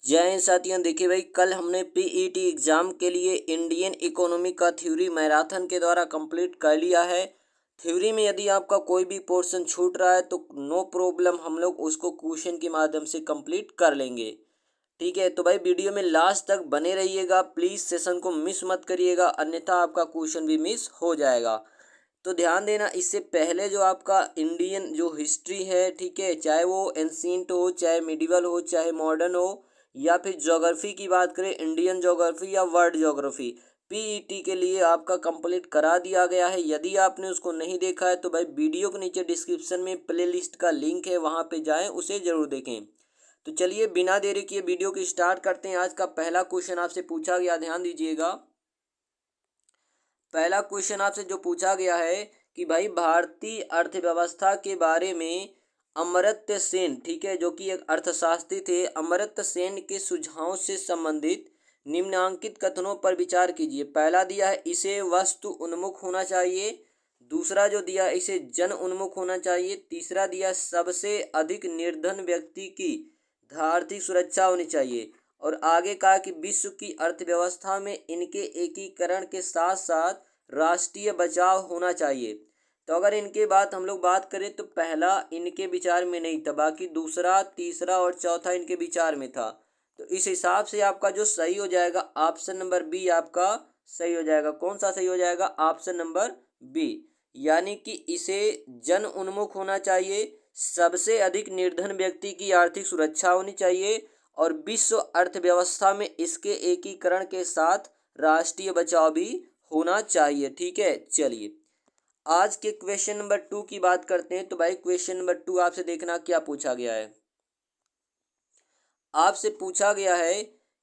जय हिंद साथियों। देखिए भाई, कल हमने पीईटी एग्ज़ाम के लिए इंडियन इकोनॉमी का थ्योरी मैराथन के द्वारा कंप्लीट कर लिया है। थ्योरी में यदि आपका कोई भी पोर्शन छूट रहा है तो नो प्रॉब्लम, हम लोग उसको क्वेश्चन के माध्यम से कंप्लीट कर लेंगे। ठीक है, तो भाई वीडियो में लास्ट तक बने रहिएगा, प्लीज़ सेशन को मिस मत करिएगा, अन्यथा आपका क्वेश्चन भी मिस हो जाएगा। तो ध्यान देना, इससे पहले जो आपका इंडियन जो हिस्ट्री है, ठीक है, चाहे वो एंशिएंट हो, चाहे मिडिवल हो, चाहे मॉडर्न हो, या फिर ज्योग्राफी की बात करें, इंडियन ज्योग्राफी या वर्ल्ड ज्योग्राफी, पीईटी के लिए आपका कंप्लीट करा दिया गया है। यदि आपने उसको नहीं देखा है तो भाई वीडियो के नीचे डिस्क्रिप्शन में प्लेलिस्ट का लिंक है, वहाँ पे जाएं, उसे ज़रूर देखें। तो चलिए बिना देरी किए वीडियो की स्टार्ट करते हैं। आज का पहला क्वेश्चन आपसे पूछा गया, ध्यान दीजिएगा। पहला क्वेश्चन आपसे जो पूछा गया है कि भाई भारतीय अर्थव्यवस्था के बारे में अमर्त्य सेन, ठीक है, जो कि एक अर्थशास्त्री थे, अमर्त्य सेन के सुझाव से संबंधित निम्नांकित कथनों पर विचार कीजिए। पहला दिया है इसे वस्तु उन्मुख होना चाहिए, दूसरा जो दिया इसे जन उन्मुख होना चाहिए, तीसरा दिया सबसे अधिक निर्धन व्यक्ति की आर्थिक सुरक्षा होनी चाहिए, और आगे कहा कि विश्व की अर्थव्यवस्था में इनके एकीकरण के साथ साथ राष्ट्रीय बचाव होना चाहिए। तो अगर इनके हम लोग बात करें तो पहला इनके विचार में नहीं था, बाकी दूसरा, तीसरा और चौथा इनके विचार में था। तो इस हिसाब से आपका जो सही हो जाएगा ऑप्शन नंबर बी आपका सही हो जाएगा। कौन सा सही हो जाएगा? ऑप्शन नंबर बी, यानी कि इसे जन उन्मुख होना चाहिए, सबसे अधिक निर्धन व्यक्ति की आर्थिक सुरक्षा होनी चाहिए, और विश्व अर्थव्यवस्था में इसके एकीकरण के साथ राष्ट्रीय बचाव भी होना चाहिए। ठीक है, चलिए आज के क्वेश्चन नंबर 2 की बात करते हैं। तो भाई क्वेश्चन नंबर 2 आपसे देखना क्या पूछा गया है। आपसे पूछा गया है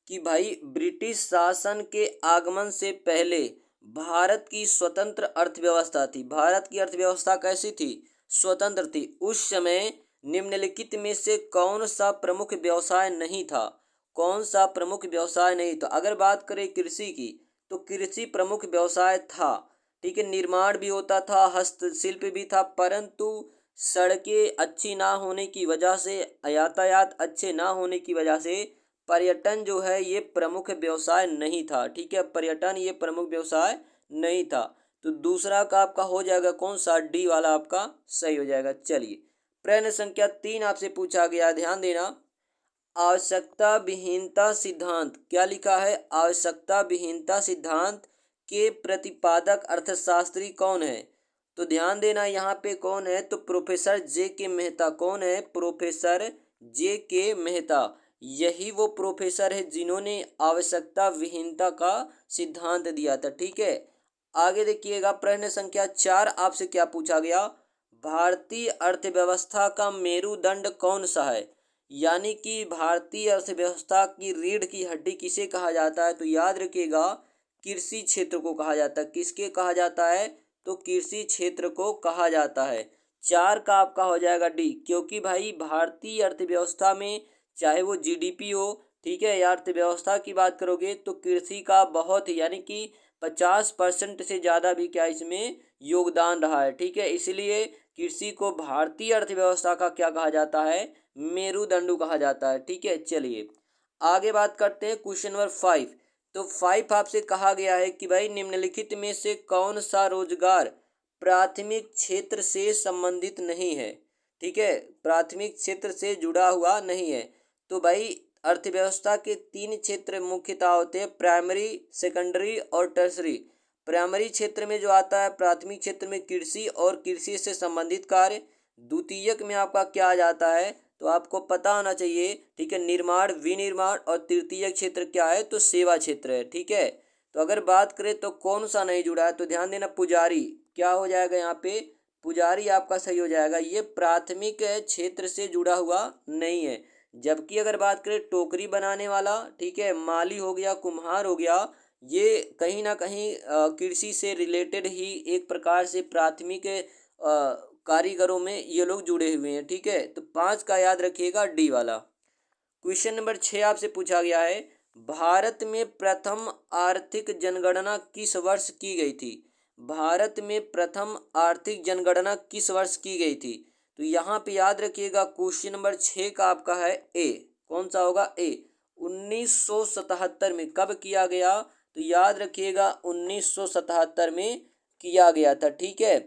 कि भाई ब्रिटिश शासन के आगमन से पहले भारत की स्वतंत्र अर्थव्यवस्था थी। भारत की अर्थव्यवस्था कैसी थी? स्वतंत्र थी। उस समय निम्नलिखित में से कौन सा प्रमुख व्यवसाय नहीं था? कौन सा प्रमुख व्यवसाय नहीं था? अगर बात करें कृषि की तो कृषि प्रमुख व्यवसाय था। ठीक है, निर्माण भी होता था, हस्तशिल्प भी था, परंतु सड़कें अच्छी ना होने की वजह से, यातायात अच्छे ना होने की वजह से पर्यटन जो है ये प्रमुख व्यवसाय नहीं था। ठीक है, पर्यटन ये प्रमुख व्यवसाय नहीं था। तो दूसरा का आपका हो जाएगा कौन सा? डी वाला आपका सही हो जाएगा। चलिए प्रश्न संख्या 3 आपसे पूछा गया, ध्यान देना। आवश्यकता विहीनता सिद्धांत, क्या लिखा है? आवश्यकता विहीनता सिद्धांत के प्रतिपादक अर्थशास्त्री कौन है? तो ध्यान देना, यहाँ पे कौन है? तो प्रोफेसर जे के मेहता। कौन है? प्रोफेसर जे के मेहता। यही वो प्रोफेसर है जिन्होंने आवश्यकता विहीनता का सिद्धांत दिया था। ठीक है, आगे देखिएगा प्रश्न संख्या 4 आपसे क्या पूछा गया। भारतीय अर्थव्यवस्था का मेरुदंड कौन सा है? यानी कि भारतीय अर्थव्यवस्था की रीढ़ की हड्डी किसे कहा जाता है? तो याद रखिएगा, कृषि क्षेत्र को कहा जाता है। किसके कहा जाता है? तो कृषि क्षेत्र को कहा जाता है। 4 का आपका हो जाएगा डी, क्योंकि भाई भारतीय अर्थव्यवस्था में चाहे वो जीडीपी हो, ठीक है, या अर्थव्यवस्था की बात करोगे तो कृषि का बहुत, यानी कि 50% से ज़्यादा भी क्या इसमें योगदान रहा है। ठीक है, इसलिए कृषि को भारतीय अर्थव्यवस्था का क्या कहा जाता है? मेरुदंडु कहा जाता है। ठीक है, चलिए आगे बात करते हैं क्वेश्चन नंबर 5। तो 5 आपसे कहा गया है कि भाई निम्नलिखित में से कौन सा रोजगार प्राथमिक क्षेत्र से संबंधित नहीं है? ठीक है, प्राथमिक क्षेत्र से जुड़ा हुआ नहीं है। तो भाई अर्थव्यवस्था के 3 क्षेत्र मुख्यतः होते हैं, प्राइमरी, सेकेंडरी और टर्सरी। प्राइमरी क्षेत्र में जो आता है, प्राथमिक क्षेत्र में कृषि और कृषि से संबंधित कार्य। द्वितीयक में आपका क्या आ जाता है? तो आपको पता होना चाहिए, ठीक है, निर्माण, विनिर्माण, और तृतीय क्षेत्र क्या है? तो सेवा क्षेत्र है। ठीक है, तो अगर बात करें तो कौन सा नहीं जुड़ा है? तो ध्यान देना, पुजारी। क्या हो जाएगा यहाँ पे? पुजारी आपका सही हो जाएगा। ये प्राथमिक क्षेत्र से जुड़ा हुआ नहीं है। जबकि अगर बात करें टोकरी बनाने वाला, ठीक है, माली हो गया, कुम्हार हो गया, ये कहीं ना कहीं कृषि से रिलेटेड ही एक प्रकार से प्राथमिक कारीगरों में ये लोग जुड़े हुए हैं। ठीक है, तो 5 का याद रखिएगा, डी वाला। क्वेश्चन नंबर 6 आपसे पूछा गया है, भारत में प्रथम आर्थिक जनगणना किस वर्ष की गई थी? भारत में प्रथम आर्थिक जनगणना किस वर्ष की गई थी? तो यहाँ पे याद रखिएगा क्वेश्चन नंबर 6 का आपका है ए। कौन सा होगा? ए। 1977 में कब किया गया? तो याद रखिएगा 1977 में किया गया था। ठीक है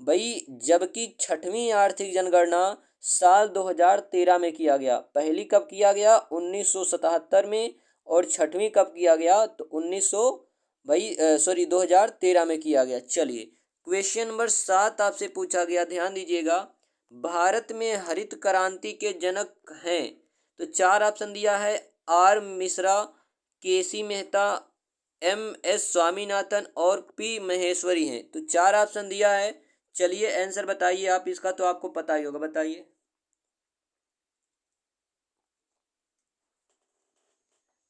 भाई, जबकि छठवीं आर्थिक जनगणना साल 2013 में किया गया। पहली कब किया गया? 1977 में। और छठवीं कब किया गया? तो 2013 में किया गया। चलिए क्वेश्चन नंबर 7 आपसे पूछा गया, ध्यान दीजिएगा। भारत में हरित क्रांति के जनक हैं? तो 4 ऑप्शन दिया है। R Mishra, KC Mehta, M S Swaminathan और पी महेश्वरी हैं। तो 4 ऑप्शन दिया है। चलिए आंसर बताइए आप इसका, तो आपको पता ही होगा, बताइए।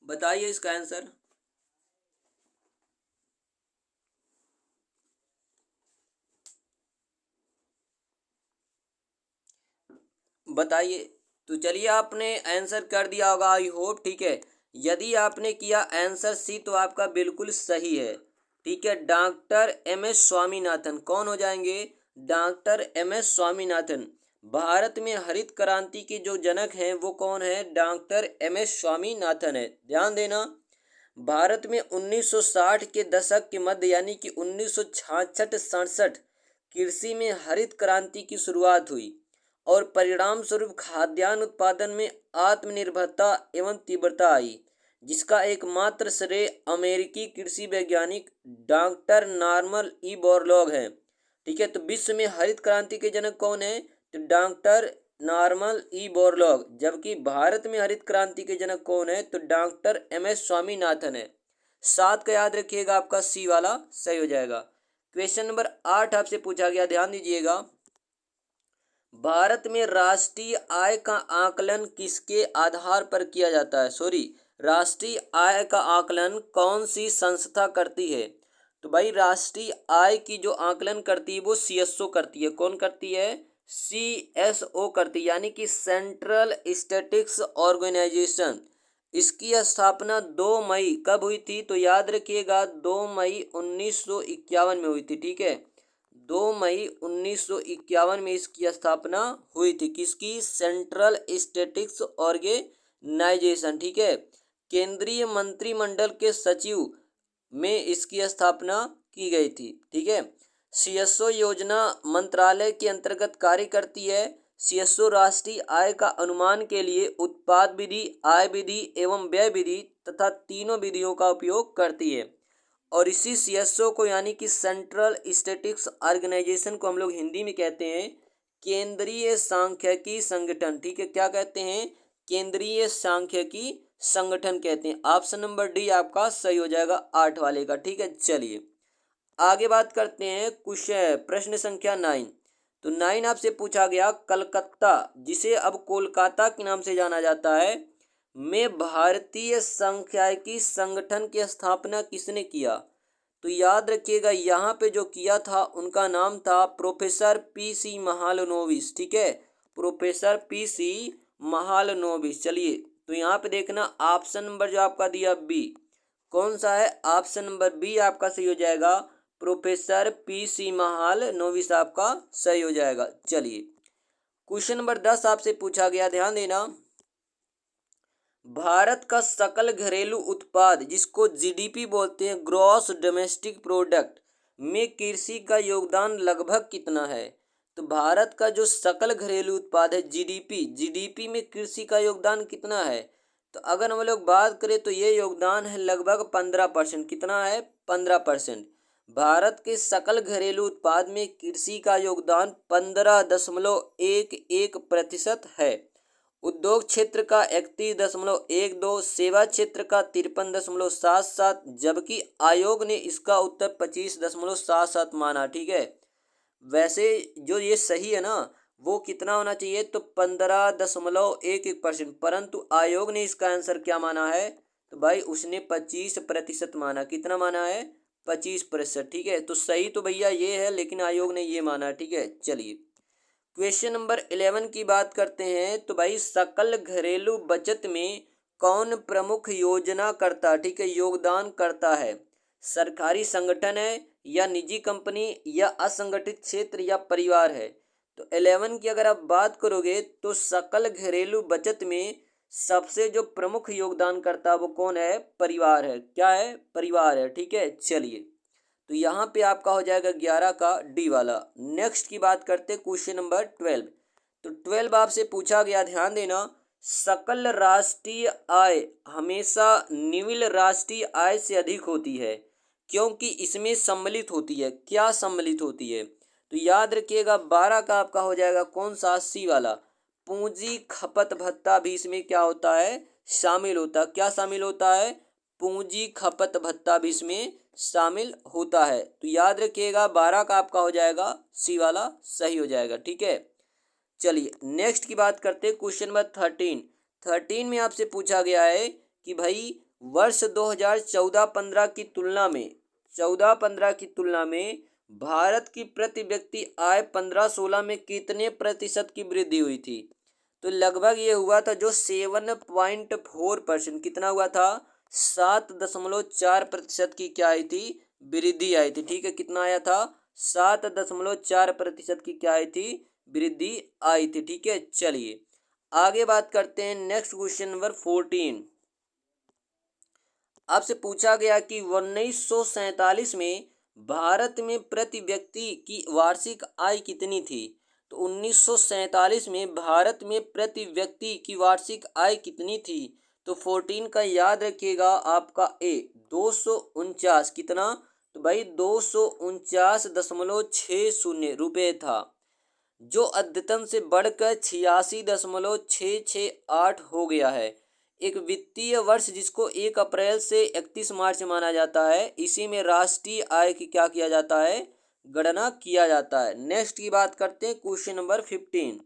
बताइए इसका आंसर। बताइए। तो चलिए आपने आंसर कर दिया होगा, आई होप। ठीक है, यदि आपने किया आंसर सी तो आपका बिल्कुल सही है। ठीक है, डॉक्टर एम एस स्वामीनाथन कौन हो जाएंगे? Doctor M S Swaminathan. Bharat में हरित क्रांति के जो जनक हैं वो कौन है? डॉक्टर एम एस स्वामीनाथन है। ध्यान देना, भारत में 1960 के दशक के मध्य यानी कि 1966-67 कृषि में हरित क्रांति की शुरुआत हुई और परिणाम स्वरूप खाद्यान्न उत्पादन में आत्मनिर्भरता एवं तीव्रता आई, जिसका एकमात्र श्रेय अमेरिकी कृषि वैज्ञानिक डॉक्टर नॉर्मन ई बोरलॉग है। ठीक है, तो विश्व में हरित क्रांति के जनक कौन है? तो डॉक्टर नॉर्मन ई बोरलॉग। जबकि भारत में हरित क्रांति के जनक कौन है? तो डॉक्टर एम एस स्वामीनाथन है। 7 का याद रखिएगा, आपका सी वाला सही हो जाएगा। क्वेश्चन नंबर 8 आपसे पूछा गया, ध्यान दीजिएगा। भारत में राष्ट्रीय आय का आकलन किसके आधार पर किया जाता है? राष्ट्रीय आय का आकलन कौन सी संस्था करती है? तो भाई राष्ट्रीय आय की जो आकलन करती है वो सीएसओ करती है। कौन करती है? सीएसओ करती है, यानी कि सेंट्रल स्टैटिस्टिक्स ऑर्गेनाइजेशन। इसकी स्थापना 2 मई कब हुई थी? तो याद रखिएगा 2 मई 1951 में हुई थी। ठीक है, 2 मई 1951 में इसकी स्थापना हुई थी। किसकी? Central statistics organization. ठीक है, केंद्रीय मंत्रिमंडल के सचिव में इसकी स्थापना की गई थी। ठीक है, सीएसओ योजना मंत्रालय के अंतर्गत कार्य करती है। सीएसओ राष्ट्रीय आय का अनुमान के लिए उत्पाद विधि, आय विधि एवं व्यय विधि तथा तीनों विधियों का उपयोग करती है। और इसी सीएसओ को यानी कि सेंट्रल स्टैटिस्टिक्स ऑर्गेनाइजेशन को हम लोग हिंदी में कहते हैं केंद्रीय सांख्यिकी संगठन। ठीक है, क्या कहते हैं? केंद्रीय सांख्यिकी संगठन कहते हैं। ऑप्शन नंबर डी आपका सही हो जाएगा 8 वाले का। ठीक है, चलिए आगे बात करते हैं। कुछ प्रश्न संख्या 9। तो 9 आपसे पूछा गया, कलकत्ता जिसे अब कोलकाता के नाम से जाना जाता है में भारतीय सांख्यिकी संगठन की स्थापना किसने किया? तो याद रखिएगा यहाँ पे जो किया था उनका नाम था प्रोफेसर पी सी महालनोबिस। ठीक है, प्रोफेसर पी सी महालनोबिस। चलिए तो यहाँ पे देखना ऑप्शन नंबर जो आपका दिया बी, कौन सा है? ऑप्शन नंबर बी आपका सही हो जाएगा। प्रोफेसर पी सी महालनोबिस आपका सही हो जाएगा। चलिए क्वेश्चन नंबर 10 आपसे पूछा गया, ध्यान देना। भारत का सकल घरेलू उत्पाद जिसको जीडीपी बोलते हैं, ग्रॉस डोमेस्टिक प्रोडक्ट, में कृषि का योगदान लगभग कितना है? तो भारत का जो सकल घरेलू उत्पाद है जीडीपी में कृषि का योगदान कितना है? तो अगर हम लोग बात करें तो ये योगदान है लगभग 15%। कितना है? 15%। भारत के सकल घरेलू उत्पाद में कृषि का योगदान 15.11% है। उद्योग क्षेत्र का 31.12, सेवा क्षेत्र का 53.77, जबकि आयोग ने इसका उत्तर 25.77 माना। ठीक है, वैसे जो ये सही है ना वो कितना होना चाहिए? तो 15.11%, परंतु आयोग ने इसका आंसर क्या माना है? तो भाई उसने 25% माना। कितना माना है? 25%। ठीक है, तो सही तो भैया ये है, लेकिन आयोग ने ये माना। ठीक है, चलिए क्वेश्चन नंबर 11 की बात करते हैं। तो भाई सकल घरेलू बचत में कौन प्रमुख योजना करता, ठीक है, योगदान करता है? सरकारी संगठन है या निजी कंपनी या असंगठित क्षेत्र या परिवार है? तो 11 की अगर आप बात करोगे तो सकल घरेलू बचत में सबसे जो प्रमुख योगदानकर्ता वो कौन है? परिवार है। क्या है? परिवार है। ठीक है, चलिए तो यहाँ पे आपका हो जाएगा 11 का डी वाला। नेक्स्ट की बात करते क्वेश्चन नंबर 12। तो 12 आपसे पूछा गया, ध्यान देना, सकल राष्ट्रीय आय हमेशा निव्वल राष्ट्रीय आय से अधिक होती है क्योंकि इसमें सम्मिलित होती है। क्या सम्मिलित होती है? तो याद रखिएगा 12 का आपका हो जाएगा कौन सा? सी वाला। पूंजी खपत भत्ता भी इसमें क्या होता है? शामिल होता है। क्या शामिल होता है? पूंजी खपत भत्ता भी इसमें शामिल होता है। तो याद रखिएगा 12 का आपका हो जाएगा सी वाला सही हो जाएगा। ठीक है, चलिए नेक्स्ट की बात करते हैं क्वेश्चन नंबर 13 में आपसे पूछा गया है कि भाई वर्ष 2014-15 की तुलना में 14-15 की तुलना में भारत की प्रति व्यक्ति आय 15-16 में कितने प्रतिशत की वृद्धि हुई थी? तो लगभग ये हुआ था जो 7.4%। कितना हुआ था? 7.4% की क्या आई थी? वृद्धि आई थी। ठीक है, कितना आया था? 7.4% की क्या आई थी? वृद्धि आई थी। ठीक है, चलिए आगे बात करते हैं। नेक्स्ट क्वेश्चन नंबर 14 आपसे पूछा गया कि 1947 में भारत में प्रति व्यक्ति की वार्षिक आय कितनी थी? तो 1947 में भारत में प्रति व्यक्ति की वार्षिक आय कितनी थी? तो 14 का याद रखिएगा आपका ए 249। कितना? तो भाई 249.60 रुपये था, जो अद्यतन से बढ़कर 86.668 हो गया है। एक वित्तीय वर्ष जिसको 1 अप्रैल से 31 मार्च माना जाता है, इसी में राष्ट्रीय आय की क्या किया जाता है? गणना किया जाता है। नेक्स्ट की बात करते हैं क्वेश्चन नंबर 15।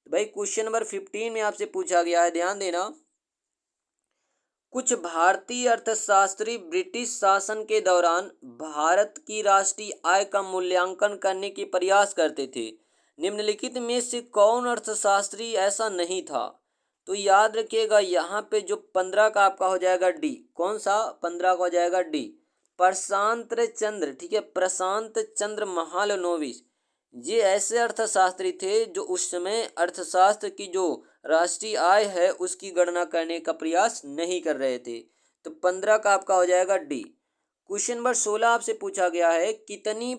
भाई क्वेश्चन नंबर 15 में आपसे पूछा गया है, ध्यान देना, कुछ भारतीय अर्थशास्त्री ब्रिटिश शासन के दौरान भारत की राष्ट्रीय आय का मूल्यांकन करने के प्रयास करते थे। निम्नलिखित में से कौन अर्थशास्त्री ऐसा नहीं था? तो याद रखिएगा यहाँ पे जो 15 का आपका हो जाएगा डी। कौन सा? 15 का हो जाएगा डी, प्रशांत चंद्र। ठीक है, प्रशांत चंद्र महालनोबिस। ये ऐसे अर्थशास्त्री थे जो उस समय अर्थशास्त्र की जो राष्ट्रीय आय है उसकी गणना करने का प्रयास नहीं कर रहे थे। तो 15 का आपका हो जाएगा डी। क्वेश्चन नंबर 16 आपसे पूछा गया है, कितनी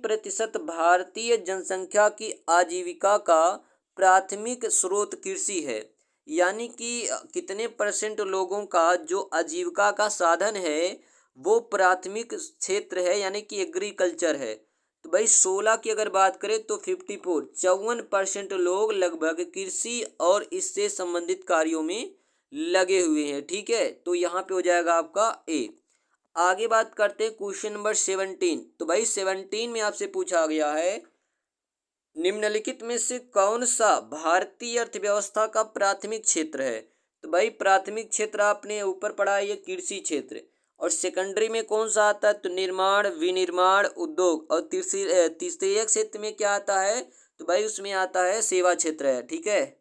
प्रतिशत भारतीय जनसंख्या की आजीविका का प्राथमिक स्रोत कृषि है? यानी कि कितने परसेंट लोगों का जो आजीविका का साधन है वो प्राथमिक क्षेत्र है, यानी कि एग्रीकल्चर है। तो भाई 16 की अगर बात करें तो 54% लोग लगभग कृषि और इससे संबंधित कार्यों में लगे हुए हैं। ठीक है, तो यहाँ पे हो जाएगा आपका ए। आगे बात करते हैं क्वेश्चन नंबर 17। तो भाई 17 में आपसे पूछा गया है, निम्नलिखित में से कौन सा भारतीय अर्थव्यवस्था का प्राथमिक क्षेत्र है? तो भाई प्राथमिक क्षेत्र आपने ऊपर पढ़ा है ये कृषि क्षेत्र, और सेकेंडरी में कौन सा आता है? तो निर्माण, विनिर्माण, उद्योग, और तीसरे क्षेत्र में क्या आता है? तो भाई उसमें आता है सेवा क्षेत्र है। ठीक है,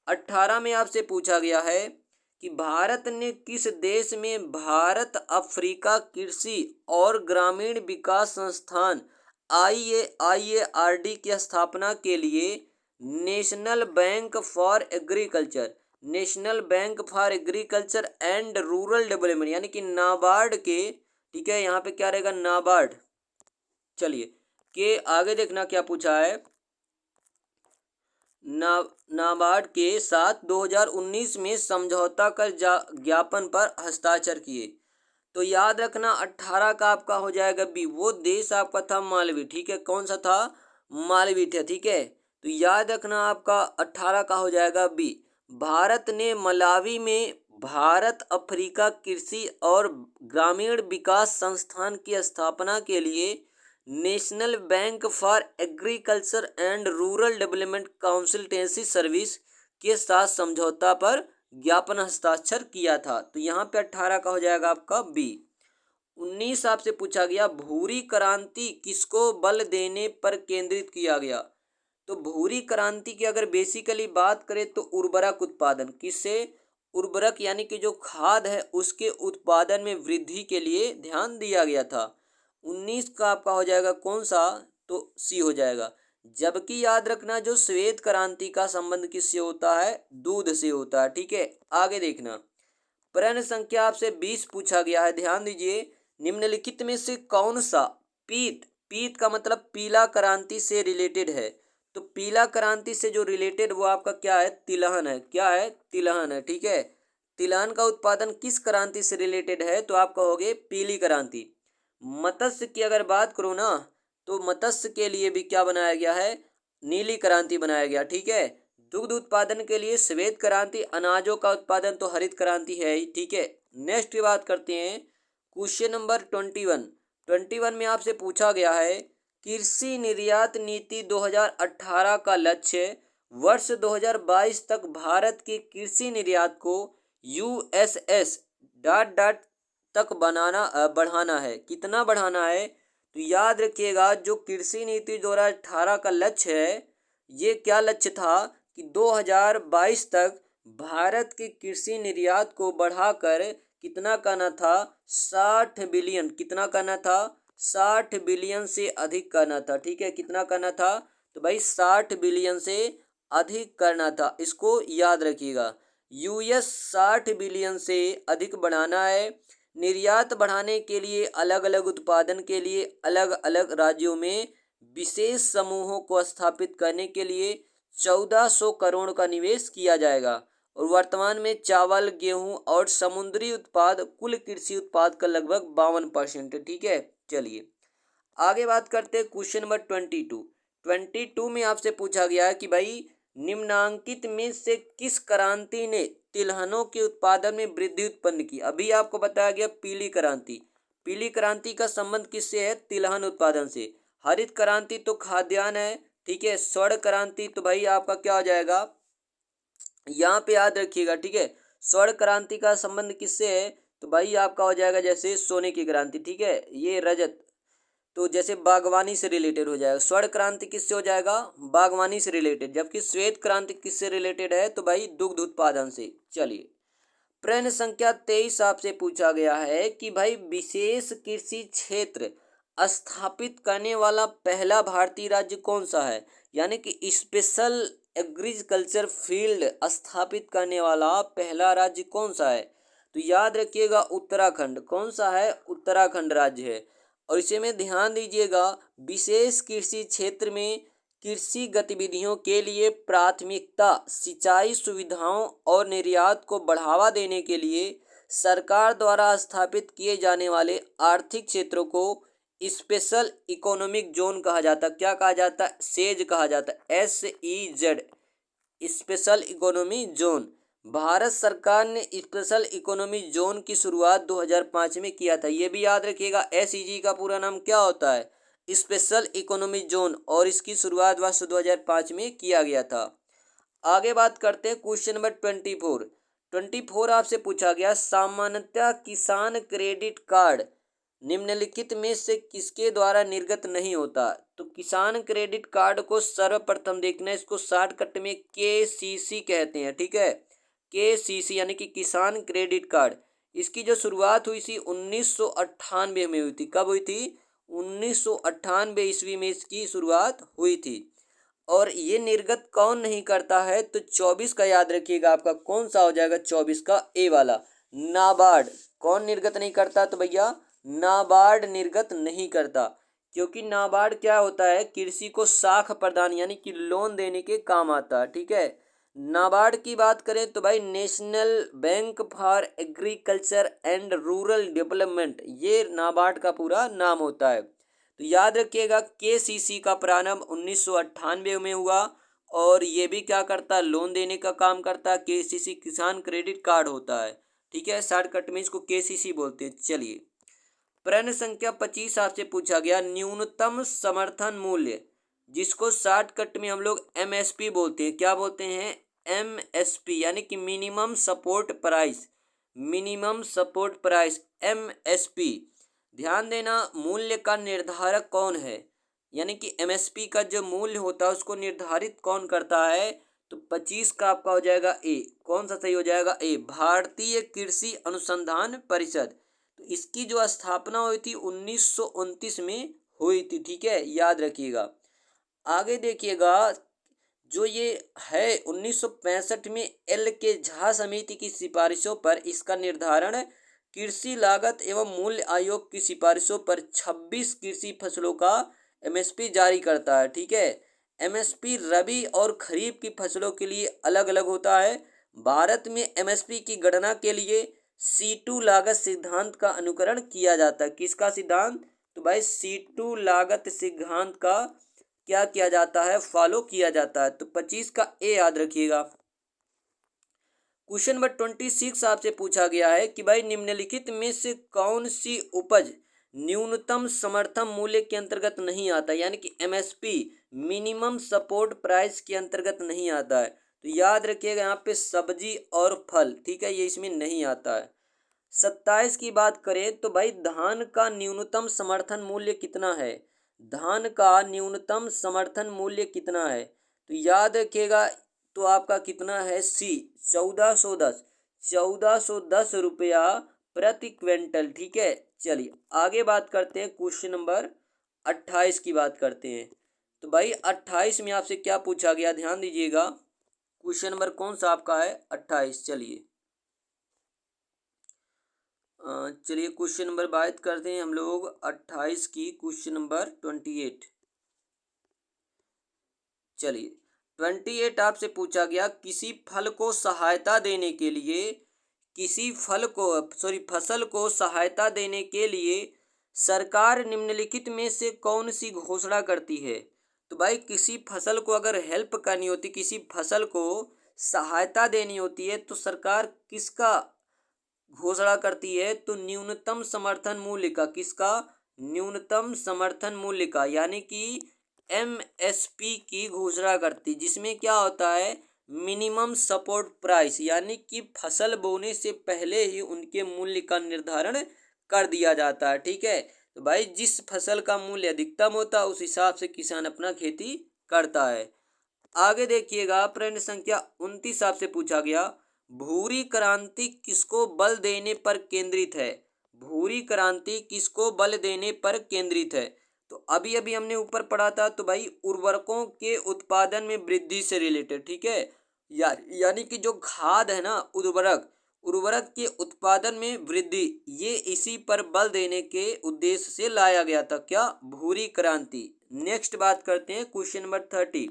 18 में आपसे पूछा गया है कि भारत ने किस देश में भारत अफ्रीका कृषि और ग्रामीण विकास संस्थान IARD की स्थापना के लिए National bank for agriculture and rural development यानी कि नाबार्ड के, ठीक है यहाँ पे क्या रहेगा? नाबार्ड। चलिए के आगे देखना क्या पूछा है, नाबार्ड के साथ 2019 में समझौता कर ज्ञापन पर हस्ताक्षर किए। तो याद रखना 18 का आपका हो जाएगा बी। वो देश आपका था मालवी। ठीक है, कौन सा था? मालवी था। ठीक है, तो याद रखना आपका 18 का हो जाएगा बी। भारत ने मलावी में भारत अफ्रीका कृषि और ग्रामीण विकास संस्थान की स्थापना के लिए National bank for agriculture and rural Development consultancy service के साथ समझौता पर ज्ञापन हस्ताक्षर किया था। तो यहाँ पे 18 का हो जाएगा आपका बी। 19 आपसे पूछा गया, भूरी क्रांति किसको बल देने पर केंद्रित किया गया? तो भूरी क्रांति की अगर बेसिकली बात करें तो उर्वरक उत्पादन, किससे? उर्वरक यानी कि जो खाद है उसके उत्पादन में वृद्धि के लिए ध्यान दिया गया था। 19 का आपका हो जाएगा कौन सा? तो सी हो जाएगा। जबकि याद रखना जो श्वेत क्रांति का संबंध किससे होता है, दूध से होता है। ठीक है, आगे देखना। प्रश्न संख्या आपसे 20 पूछा गया है, ध्यान दीजिए। निम्नलिखित में से कौन सा पीत, पीत का मतलब पीला क्रांति से रिलेटेड है। तो पीला क्रांति से जो रिलेटेड वो आपका क्या है, तिलहन है। क्या है, तिलहन है। ठीक है, तिलहन का उत्पादन किस क्रांति से रिलेटेड है, तो आप कहोगे पीली क्रांति। मत्स्य की अगर बात करो ना, तो मत्स्य के लिए भी क्या बनाया गया है, नीली क्रांति बनाया गया। ठीक है, दुग्ध उत्पादन के लिए श्वेत क्रांति, अनाजों का उत्पादन तो हरित क्रांति है ही। ठीक है, नेक्स्ट की बात करते हैं। क्वेश्चन नंबर 21 में आपसे पूछा गया है, कृषि निर्यात नीति 2018 का लक्ष्य वर्ष 2022 तक भारत के कृषि निर्यात को यूएसएस डॉट डॉट तक बढ़ाना है। कितना बढ़ाना है, तो याद रखिएगा जो कृषि नीति 2018 का लक्ष्य है, ये क्या लक्ष्य था कि 2022 तक भारत के कृषि निर्यात को बढ़ाकर कितना करना था, 60 बिलियन। कितना करना था, 60 बिलियन से अधिक करना था। ठीक है, कितना करना था, तो भाई 60 बिलियन से अधिक करना था। इसको याद रखिएगा, यूएस 60 बिलियन से अधिक बढ़ाना है। निर्यात बढ़ाने के लिए अलग अलग उत्पादन के लिए अलग अलग राज्यों में विशेष समूहों को स्थापित करने के लिए 1400 करोड़ का निवेश किया जाएगा। और वर्तमान में चावल, गेहूं और समुद्री उत्पाद कुल कृषि उत्पाद का लगभग 52%। ठीक है, चलिए आगे बात करते हैं। क्वेश्चन नंबर 22 में आपसे पूछा गया है कि भाई निम्नांकित में से किस क्रांति ने तिलहनों के उत्पादन में वृद्धि उत्पन्न की। अभी आपको बताया गया पीली क्रांति। पीली क्रांति का संबंध किससे है, तिलहन उत्पादन से। हरित क्रांति तो खाद्यान्न है। ठीक है, स्वर्ण क्रांति तो भाई आपका क्या हो जाएगा, यहाँ पे याद रखिएगा। ठीक है, स्वर्ण क्रांति का संबंध किससे है, तो भाई आपका हो जाएगा जैसे सोने की क्रांति। ठीक है, ये रजत, तो जैसे बागवानी से रिलेटेड हो जाएगा। स्वर्ण क्रांति किससे हो जाएगा, बागवानी से रिलेटेड। जबकि श्वेत क्रांति किससे रिलेटेड है, तो भाई दुग्ध उत्पादन से। चलिए प्रश्न संख्या 23 आपसे पूछा गया है कि भाई विशेष कृषि क्षेत्र स्थापित करने वाला पहला भारतीय राज्य कौन सा है। यानी कि स्पेशल एग्रीकल्चर फील्ड स्थापित करने वाला पहला राज्य कौन सा है, तो याद रखिएगा उत्तराखंड। कौन सा है, उत्तराखंड राज्य है। और इसे में ध्यान दीजिएगा, विशेष कृषि क्षेत्र में कृषि गतिविधियों के लिए प्राथमिकता, सिंचाई सुविधाओं और निर्यात को बढ़ावा देने के लिए सरकार द्वारा स्थापित किए जाने वाले आर्थिक क्षेत्रों को स्पेशल इकोनॉमिक जोन कहा जाता है। क्या कहा जाता है, सेज कहा जाता है, SEZ, special economy zone. Bharat सरकार ने स्पेशल इकोनॉमी जोन की शुरुआत 2005 में किया था। ये भी याद रखिएगा, SEZ का पूरा नाम क्या होता है, स्पेशल इकोनॉमी जोन, और इसकी शुरुआत वर्ष 2005 में किया गया था। आगे बात करते हैं क्वेश्चन नंबर 24 आपसे पूछा गया, सामान्यतः किसान क्रेडिट कार्ड निम्नलिखित में से किसके द्वारा निर्गत नहीं होता। तो किसान क्रेडिट कार्ड को सर्वप्रथम देखना, इसको शॉर्टकट में KCC कहते हैं। ठीक है, KCC यानी कि किसान क्रेडिट कार्ड। इसकी जो शुरुआत हुई थी 1998 में हुई थी। कब हुई थी, 1998 ईस्वी में इसकी शुरुआत हुई थी। और ये निर्गत कौन नहीं करता है, तो 24 का याद रखिएगा, आपका कौन सा हो जाएगा, 24 का ए वाला, नाबार्ड। कौन निर्गत नहीं करता, तो भैया नाबार्ड निर्गत नहीं करता। क्योंकि नाबार्ड क्या होता है, कृषि को साख प्रदान यानी कि लोन देने के काम आता है। ठीक है, नाबार्ड की बात करें तो भाई national bank for agriculture and rural development, ये नाबार्ड का पूरा नाम होता है। तो याद रखिएगा KCC का प्रारंभ 1998 में हुआ, और ये भी क्या करता है, लोन देने का काम करता है। KCC किसान क्रेडिट कार्ड होता है। ठीक है, शॉर्टकट में इसको KCC बोलते हैं। चलिए प्रश्न संख्या 25 आपसे पूछा गया, न्यूनतम समर्थन मूल्य, जिसको शॉर्टकट में हम लोग MSP बोलते हैं। क्या बोलते हैं, MSP यानी कि minimum support price. Minimum support price MSP। ध्यान देना, मूल्य का निर्धारक कौन है, यानी कि MSP का जो मूल्य होता है उसको निर्धारित कौन करता है, तो 25 का आपका हो जाएगा ए। कौन सा सही हो जाएगा, ए, भारतीय कृषि अनुसंधान परिषद। तो इसकी जो स्थापना हुई थी 1929 में हुई थी। ठीक है, याद रखिएगा। आगे देखिएगा, जो ये है 1965 में एल के झा समिति की सिफारिशों पर इसका निर्धारण कृषि लागत एवं मूल्य आयोग की सिफारिशों पर 26 कृषि फसलों का एमएसपी जारी करता है। ठीक है, एमएसपी रबी और खरीफ की फसलों के लिए अलग अलग होता है। भारत में एमएसपी की गणना के लिए C2 लागत सिद्धांत का अनुकरण किया जाता है। किसका सिद्धांत? तो भाई C2 लागत सिद्धांत का क्या किया जाता है? फॉलो किया जाता है। तो 25 का ए याद रखिएगा। क्वेश्चन नंबर 26 आपसे पूछा गया है कि भाई निम्नलिखित में से कौन सी उपज न्यूनतम समर्थन मूल्य के अंतर्गत नहीं आता, यानी कि एमएसपी मिनिमम सपोर्ट प्राइस के अंतर्गत नहीं आता है। तो याद रखिएगा यहाँ पे सब्जी और फल, ठीक है, ये इसमें नहीं आता है। 27 की बात करें तो भाई धान का न्यूनतम समर्थन मूल्य कितना है? धान का न्यूनतम समर्थन मूल्य कितना है? तो याद रखिएगा, तो आपका कितना है? सी 1410 रुपया प्रति क्विंटल। ठीक है, चलिए आगे बात करते हैं। क्वेश्चन नंबर 28 की बात करते हैं। तो भाई 28 में आपसे क्या पूछा गया, ध्यान दीजिएगा। क्वेश्चन नंबर कौन सा आपका है? 28। चलिए क्वेश्चन नंबर बात करते हैं हम लोग 28 की। Question number 28। चलिए 28 आपसे पूछा गया, किसी फल को सहायता देने के लिए, किसी फसल को सहायता देने के लिए सरकार निम्नलिखित में से कौन सी घोषणा करती है? तो भाई किसी फसल को अगर हेल्प करनी होती, किसी फसल को सहायता देनी होती है तो सरकार किसका घोषणा करती है? तो न्यूनतम समर्थन मूल्य का। किसका? न्यूनतम समर्थन मूल्य का, यानी कि एमएसपी की घोषणा करती, जिसमें क्या होता है? मिनिमम सपोर्ट प्राइस, यानी कि फसल बोने से पहले ही उनके मूल्य का निर्धारण कर दिया जाता है। ठीक है, तो भाई जिस फसल का मूल्य अधिकतम होता है उस हिसाब से किसान अपना खेती करता है। आगे देखिएगा, प्रश्न संख्या 29 आपसे पूछा गया, भूरी क्रांति किसको बल देने पर केंद्रित है? भूरी क्रांति किसको बल देने पर केंद्रित है? तो अभी अभी हमने ऊपर पढ़ा था, तो भाई उर्वरकों के उत्पादन में वृद्धि से रिलेटेड। ठीक है, यानी कि जो खाद है ना, उर्वरक के उत्पादन में वृद्धि, ये इसी पर बल देने के उद्देश्य से लाया गया था। क्या? भूरी क्रांति। नेक्स्ट बात करते हैं क्वेश्चन नंबर 30।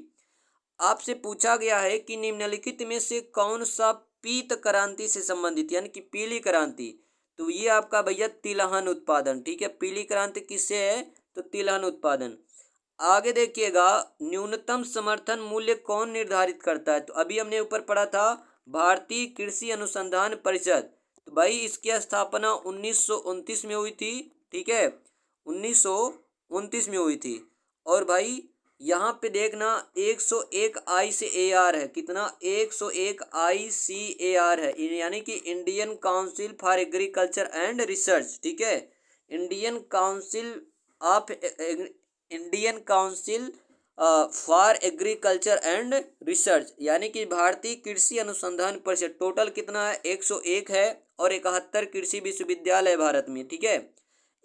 आपसे पूछा गया है कि निम्नलिखित में से कौन सा पीत क्रांति से संबंधित, यानी कि पीली क्रांति। तो ये आपका भैया तिलहन उत्पादन। ठीक है, पीली क्रांति किससे है? तो तिलहन उत्पादन। आगे देखिएगा, न्यूनतम समर्थन मूल्य कौन निर्धारित करता है? तो अभी हमने ऊपर पढ़ा था, भारतीय कृषि अनुसंधान परिषद। तो भाई इसकी स्थापना 1929 में हुई थी। ठीक है, 1929 में हुई थी। और भाई यहाँ पे देखना 101 ICAR है। कितना? 101 ICAR है, यानी कि Indian council for agriculture and research. ठीक है, Indian council of Indian council for agriculture and research, यानी कि भारतीय कृषि अनुसंधान परिषद। टोटल कितना है? 101 है, और 71 कृषि विश्वविद्यालय भारत में। ठीक है,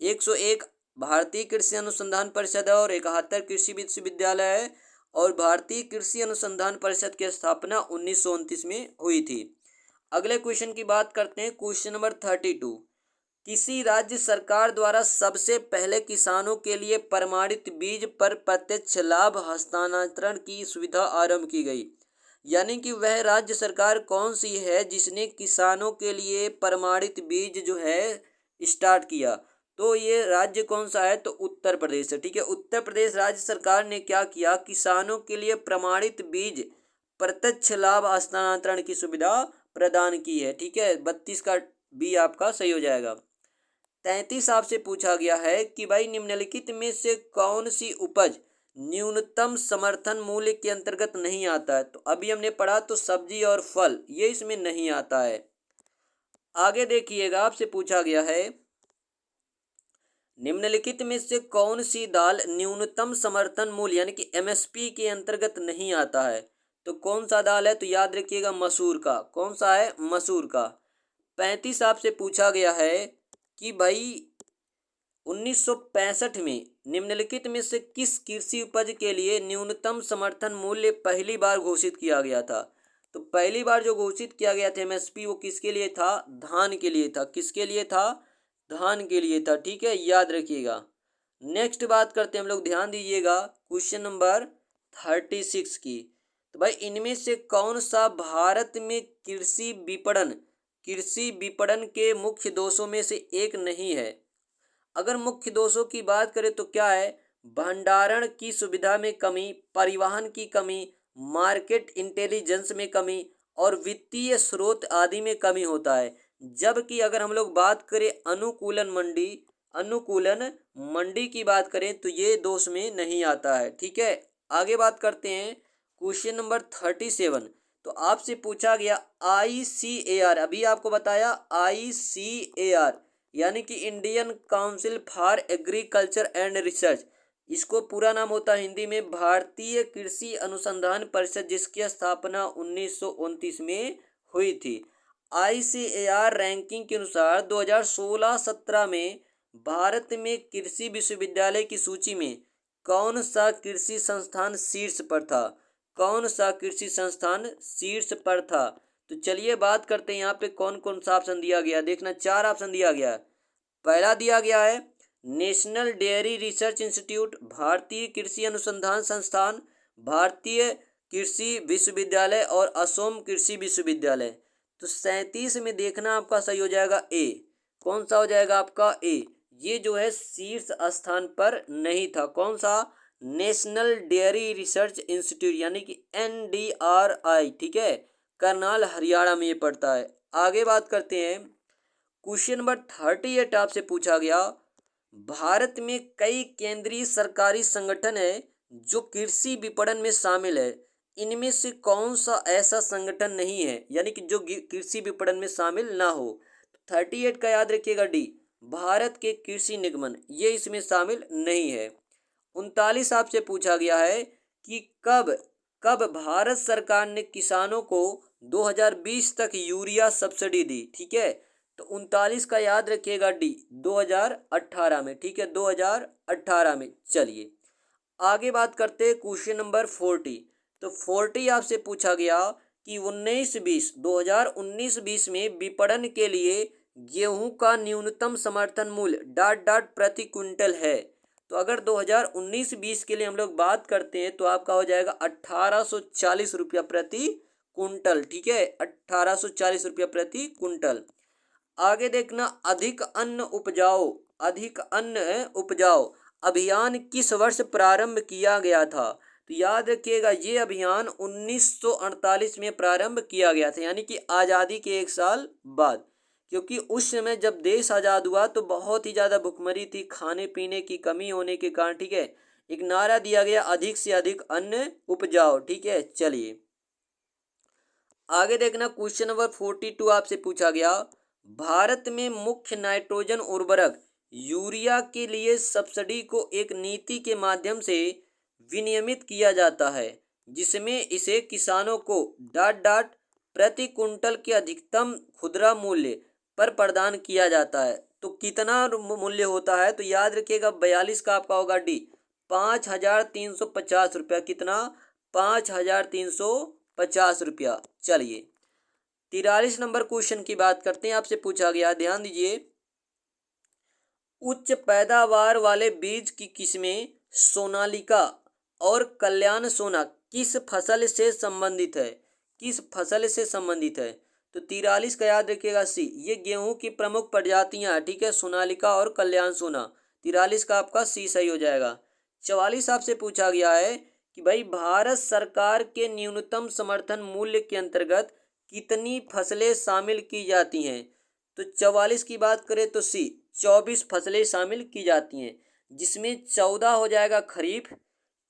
101 भारतीय कृषि अनुसंधान परिषद है और 71 कृषि विश्वविद्यालय है। और भारतीय कृषि अनुसंधान परिषद की स्थापना 1929 में हुई थी। अगले क्वेश्चन की बात करते हैं, क्वेश्चन नंबर 32। किसी राज्य सरकार द्वारा सबसे पहले किसानों के लिए प्रमाणित बीज पर प्रत्यक्ष लाभ हस्तांतरण की सुविधा आरंभ की गई, यानी कि वह राज्य सरकार कौन सी है जिसने किसानों के लिए प्रमाणित बीज जो है स्टार्ट किया? तो ये राज्य कौन सा है? तो उत्तर प्रदेश है। ठीक है, उत्तर प्रदेश राज्य सरकार ने क्या किया? किसानों के लिए प्रमाणित बीज प्रत्यक्ष लाभ हस्तांतरण की सुविधा प्रदान की है। ठीक है, 32 का बी आपका सही हो जाएगा। 33 आपसे पूछा गया है कि भाई निम्नलिखित में से कौन सी उपज न्यूनतम समर्थन मूल्य के अंतर्गत नहीं आता है? तो अभी हमने पढ़ा, तो सब्जी और फल ये इसमें नहीं आता है। आगे देखिएगा, आपसे पूछा गया है, निम्नलिखित में से कौन सी दाल न्यूनतम समर्थन मूल्य यानी कि एमएसपी के अंतर्गत नहीं आता है? तो कौन सा दाल है? तो याद रखिएगा मसूर का। कौन सा है? मसूर का। 35 आपसे पूछा गया है कि भाई 1965 में निम्नलिखित में से किस कृषि उपज के लिए न्यूनतम समर्थन मूल्य पहली बार घोषित किया गया था? तो पहली बार जो घोषित किया गया था एमएसपी, वो किसके लिए था? धान के लिए था। किसके लिए था? धान के लिए था। ठीक है, याद रखिएगा। नेक्स्ट बात करते हैं हम लोग, ध्यान दीजिएगा क्वेश्चन नंबर 36 की। तो भाई इनमें से कौन सा भारत में कृषि विपणन के मुख्य दोषों में से एक नहीं है? अगर मुख्य दोषों की बात करें तो क्या है? भंडारण की सुविधा में कमी, परिवहन की कमी, मार्केट इंटेलिजेंस में कमी और वित्तीय स्रोत आदि में कमी होता है। जबकि अगर हम लोग बात करें अनुकूलन मंडी की बात करें तो ये दोष में नहीं आता है। ठीक है, आगे बात करते हैं क्वेश्चन नंबर 37। तो आपसे पूछा गया ICAR, अभी आपको बताया ICAR यानी कि Indian council for agriculture and research, इसको पूरा नाम होता है हिंदी में भारतीय कृषि अनुसंधान परिषद, जिसकी स्थापना 1929 में हुई थी। ICAR रैंकिंग के अनुसार 2016-17 में भारत में कृषि विश्वविद्यालय की सूची में कौन सा कृषि संस्थान शीर्ष पर था? कौन सा कृषि संस्थान शीर्ष पर था? तो चलिए बात करते हैं यहाँ पे कौन कौन सा ऑप्शन दिया गया। देखना, 4 ऑप्शन दिया गया है। पहला दिया गया है नेशनल डेयरी रिसर्च इंस्टीट्यूट, भारतीय कृषि अनुसंधान संस्थान, भारतीय कृषि विश्वविद्यालय और असोम कृषि विश्वविद्यालय। तो 37 में देखना आपका सही हो जाएगा ए। कौन सा हो जाएगा आपका? ए। ये जो है शीर्ष स्थान पर नहीं था। कौन सा? नेशनल डेयरी रिसर्च इंस्टीट्यूट यानी कि NDRI। ठीक है, करनाल हरियाणा में ये पड़ता है। आगे बात करते हैं क्वेश्चन नंबर 38 आपसे पूछा गया, भारत में कई केंद्रीय सरकारी संगठन है जो कृषि विपणन में शामिल है। इनमें से कौन सा ऐसा संगठन नहीं है यानी कि जो कृषि विपणन में शामिल ना हो? 38 का याद रखिएगा डी, भारत के कृषि निगमन, ये इसमें शामिल नहीं है। 39 आपसे पूछा गया है कि कब कब भारत सरकार ने किसानों को 2020 तक यूरिया सब्सिडी दी? ठीक है, तो 39 का याद रखिएगा डी, 2018 में। ठीक है, 2018 में। चलिए आगे बात करते हैं क्वेश्चन नंबर 40। तो 40 आपसे पूछा गया कि 2019-20 में विपणन के लिए गेहूं का न्यूनतम समर्थन मूल्य डॉट डॉट प्रति क्विंटल है। तो अगर 2019-20 के लिए हम लोग बात करते हैं तो आपका हो जाएगा 1840 रुपया प्रति कुंटल। ठीक है, 1840 रुपया प्रति कुंटल। आगे देखना, अधिक अन्न उपजाओ अभियान किस वर्ष प्रारंभ किया गया था? तो याद रखिएगा ये अभियान 1948 में प्रारंभ किया गया था, यानी कि आज़ादी के 1 साल बाद। क्योंकि उस समय जब देश आज़ाद हुआ तो बहुत ही ज़्यादा भुखमरी थी, खाने पीने की कमी होने के कारण। ठीक है, एक नारा दिया गया, अधिक से अधिक अन्न उपजाओ। ठीक है, चलिए आगे देखना क्वेश्चन नंबर 42 आपसे पूछा गया, भारत में मुख्य नाइट्रोजन उर्वरक यूरिया के लिए सब्सिडी को एक नीति के माध्यम से विनियमित किया जाता है, जिसमें इसे किसानों को डॉट डॉट प्रति कुंटल के अधिकतम खुदरा मूल्य पर प्रदान किया जाता है। तो कितना मूल्य होता है? तो याद रखिएगा 42 का आपका होगा डी, 5350 रुपया। कितना? 5350 रुपया। चलिए 43 नंबर क्वेश्चन की बात करते हैं। आपसे पूछा गया, ध्यान दीजिए, उच्च पैदावार वाले बीज की किस्में सोनालिका और कल्याण सोना किस फसल से संबंधित है? किस फसल से संबंधित है? तो 43 का याद रखिएगा सी, ये गेहूं की प्रमुख प्रजातियां हैं। ठीक है, सोनालिका और कल्याण सोना। 43 का आपका सी सही हो जाएगा। 44 आपसे पूछा गया है कि भाई भारत सरकार के न्यूनतम समर्थन मूल्य के अंतर्गत कितनी फसलें शामिल की जाती हैं? तो 44 की बात करें तो सी, 24 फसलें शामिल की जाती हैं, जिसमें 14 हो जाएगा खरीफ।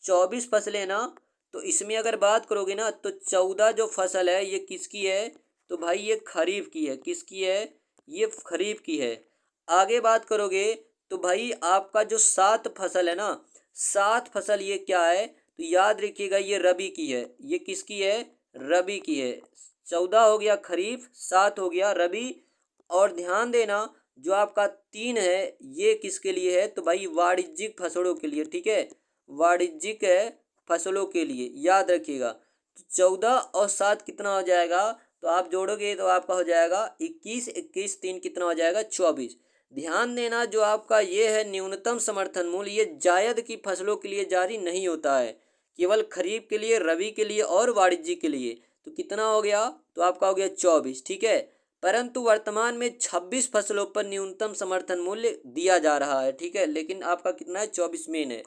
24 फसलें ना, तो इसमें अगर बात करोगे ना तो 14 जो फसल है ये किसकी है? तो भाई ये खरीफ की है। किसकी है? ये खरीफ की है। आगे बात करोगे तो भाई आपका जो 7 फसल है ना, 7 फसल ये क्या है? तो याद रखिएगा ये रबी की है। ये किसकी है? रबी की है। 14 हो गया खरीफ, 7 हो गया रबी। और ध्यान देना जो आपका 3 है ये किसके लिए है, तो भाई वाणिज्यिक फसलों के लिए, ठीक है, वाणिज्यिक है फसलों के लिए, याद रखिएगा। तो 14 और 7 कितना हो जाएगा, तो आप जोड़ोगे तो आपका हो जाएगा 21, 21 3 कितना हो जाएगा 24। ध्यान देना जो आपका ये है न्यूनतम समर्थन मूल्य, ये जायद की फसलों के लिए जारी नहीं होता है, केवल खरीफ के लिए, रबी के लिए और वाणिज्य के लिए। तो कितना हो गया, तो आपका हो गया 24, ठीक है। परंतु वर्तमान में 26 फसलों पर न्यूनतम समर्थन मूल्य दिया जा रहा है, ठीक है, लेकिन आपका कितना है 24 मेन है।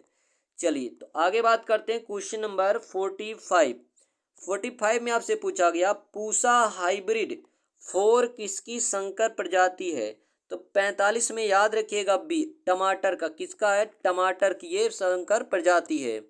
चलिए तो आगे बात करते हैं क्वेश्चन नंबर 45। 45 में आपसे पूछा गया पूसा हाइब्रिड 4 किसकी संकर प्रजाति है, तो 45 में याद रखिएगा बी टमाटर का, किसका है, टमाटर की ये संकर प्रजाति है।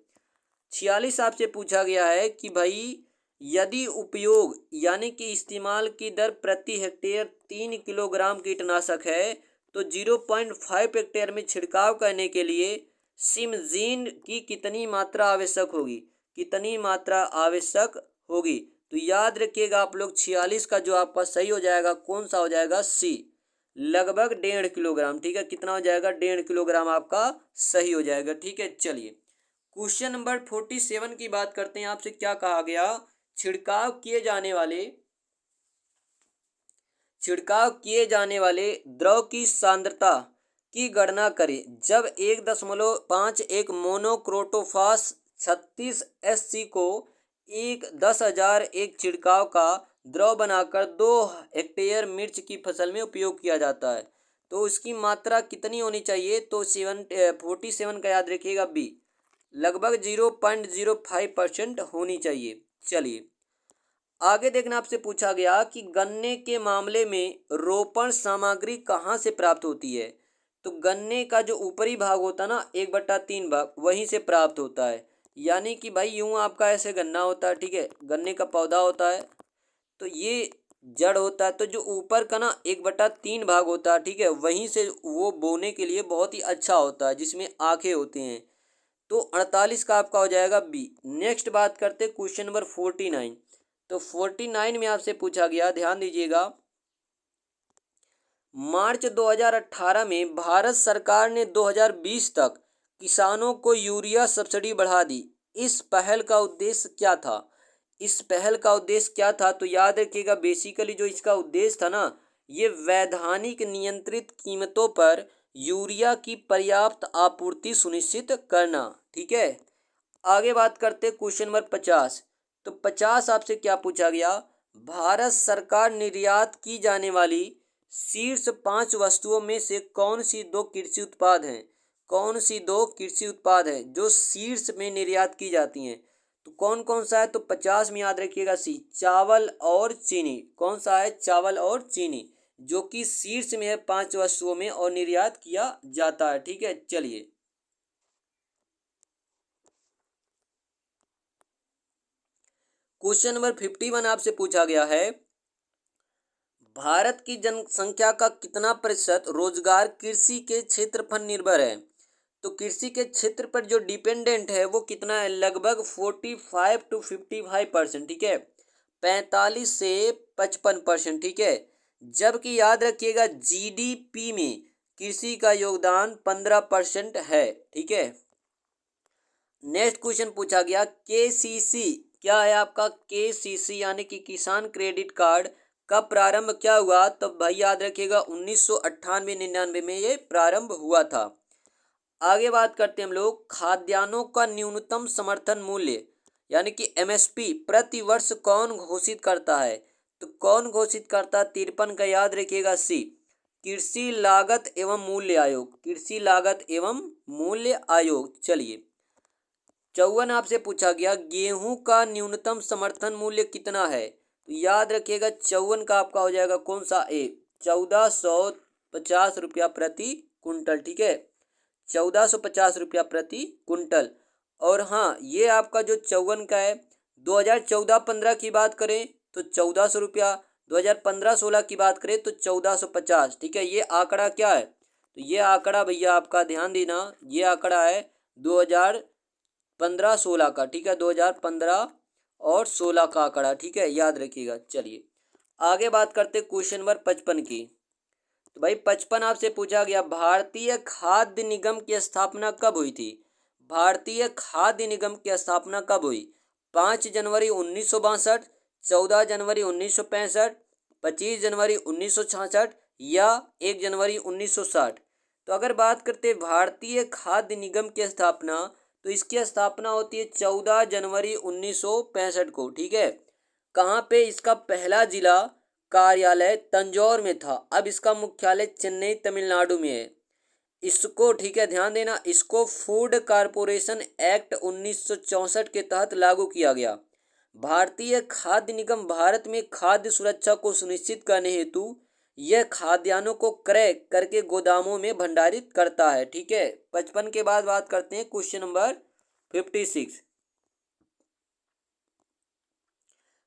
46 आपसे पूछा गया है कि भाई यदि उपयोग यानी कि इस्तेमाल की दर प्रति हेक्टेयर 3 किलोग्राम कीटनाशक है, तो 0.5 हेक्टेयर में छिड़काव करने के लिए सिमजीन की कितनी मात्रा आवश्यक होगी, कितनी मात्रा आवश्यक होगी। तो याद रखिएगा आप लोग 46 का जो आपका सही हो जाएगा कौन सा हो जाएगा, सी, लगभग 1.5 किलोग्राम, ठीक है, कितना हो जाएगा 1.5 किलोग्राम आपका सही हो जाएगा, ठीक है। चलिए क्वेश्चन नंबर 47 की बात करते हैं। आपसे क्या कहा गया, छिड़काव किए जाने वाले द्रव की सांद्रता की गणना करें जब 1.51 मोनोक्रोटोफास 36 SC को 10,000 एक छिड़काव का द्रव बनाकर 2 हेक्टेयर मिर्च की फसल में उपयोग किया जाता है, तो उसकी मात्रा कितनी होनी चाहिए, तो 47 का याद रखिएगा बी, लगभग 0.05% होनी चाहिए। चलिए आगे देखना, आपसे पूछा गया कि गन्ने के मामले में रोपण सामग्री कहाँ से प्राप्त होती है, तो गन्ने का जो ऊपरी भाग होता है ना 1/3 भाग वहीं से प्राप्त होता है। यानी कि भाई यूं आपका ऐसे गन्ना होता है, ठीक है, गन्ने का पौधा होता है, तो ये जड़ होता है, तो जो ऊपर का ना 1/3 भाग होता है, ठीक है, वहीं से वो बोने के लिए बहुत ही अच्छा होता है, जिसमें आँखें होते हैं। तो 48 का आपका हो जाएगा बी। नेक्स्ट बात करते हैं क्वेश्चन नंबर 49। तो 49 में आपसे पूछा गया, ध्यान दीजिएगा, मार्च 2018 में भारत सरकार ने 2020 तक किसानों को यूरिया सब्सिडी बढ़ा दी। इस पहल का उद्देश्य क्या था, इस पहल का उद्देश्य क्या था, तो याद रखिएगा बेसिकली जो इसका उद्देश्य था ना, ये वैधानिक नियंत्रित कीमतों पर यूरिया की पर्याप्त आपूर्ति सुनिश्चित करना, ठीक है। आगे बात करते हैं क्वेश्चन नंबर 50। तो 50 आपसे क्या पूछा गया, भारत सरकार निर्यात की जाने वाली शीर्ष 5 वस्तुओं में से कौन सी 2 कृषि उत्पाद हैं, कौन सी 2 कृषि उत्पाद हैं जो शीर्ष में निर्यात की जाती हैं, तो कौन कौन सा है, तो 50 में याद रखिएगा सी, चावल और चीनी, कौन सा है, चावल और चीनी, जो कि शीर्ष में है 5 वस्तुओं में और निर्यात किया जाता है, ठीक है। चलिए क्वेश्चन नंबर 51 आपसे पूछा गया है, भारत की जनसंख्या का कितना प्रतिशत रोजगार कृषि के क्षेत्र पर निर्भर है, तो कृषि के क्षेत्र पर जो डिपेंडेंट है वो कितना है, लगभग 45 to 55%, ठीक है, 45 से 55%, ठीक है। जबकि याद रखिएगा GDP में कृषि का योगदान 15% है, ठीक है। नेक्स्ट क्वेश्चन पूछा गया KCC, क्या है आपका KCC यानी कि किसान क्रेडिट कार्ड का प्रारंभ क्या हुआ, तो भाई याद रखिएगा 1998-99 में ये प्रारंभ हुआ था। आगे बात करते हैं हम लोग खाद्यान्नों का न्यूनतम समर्थन मूल्य यानी कि MSP प्रति वर्ष कौन घोषित करता है, तो कौन घोषित करता है, 53 का याद रखिएगा सी, कृषि लागत एवं मूल्य आयोग, कृषि लागत एवं मूल्य आयोग। चलिए 54 आपसे पूछा गया गेहूं का न्यूनतम समर्थन मूल्य कितना है, तो याद रखिएगा 54 का आपका हो जाएगा कौन सा, ए, 1450 रुपया प्रति कुंटल, ठीक है, 1450 रुपया प्रति कुंटल। और हाँ ये आपका जो 54 का है 2014-15 की बात करें तो 1400 रुपया, 2015-16 की बात करें तो 1450, ठीक है। ये आंकड़ा क्या है, तो ये आंकड़ा भैया आपका ध्यान देना, ये आंकड़ा है 2015-16 का, ठीक है, 2015 और 16 का आंकड़ा, ठीक है, याद रखिएगा। चलिए आगे बात करते क्वेश्चन नंबर 55 की। तो भाई 55 आपसे पूछा गया, भारतीय खाद्य निगम की स्थापना कब हुई थी? भारतीय खाद्य निगम की स्थापना कब हुई? 5 जनवरी 1962, 14 जनवरी 1965, 25 जनवरी 1966 या 1 जनवरी 1960। तो अगर बात करते हैं भारतीय खाद्य निगम की स्थापना, तो इसकी स्थापना होती है 14 जनवरी 1965 को। ठीक है। कहाँ पे? इसका पहला जिला कार्यालय तंजौर में था, अब इसका मुख्यालय चेन्नई तमिलनाडु में है। इसको, ठीक है, ध्यान देना, इसको फूड कारपोरेशन एक्ट 1964 के तहत लागू किया गया। भारतीय खाद्य निगम भारत में खाद्य सुरक्षा को सुनिश्चित करने हेतु यह खाद्यान्नों को क्रय करके गोदामों में भंडारित करता है। ठीक है। 55 के बाद बात करते हैं क्वेश्चन नंबर 56।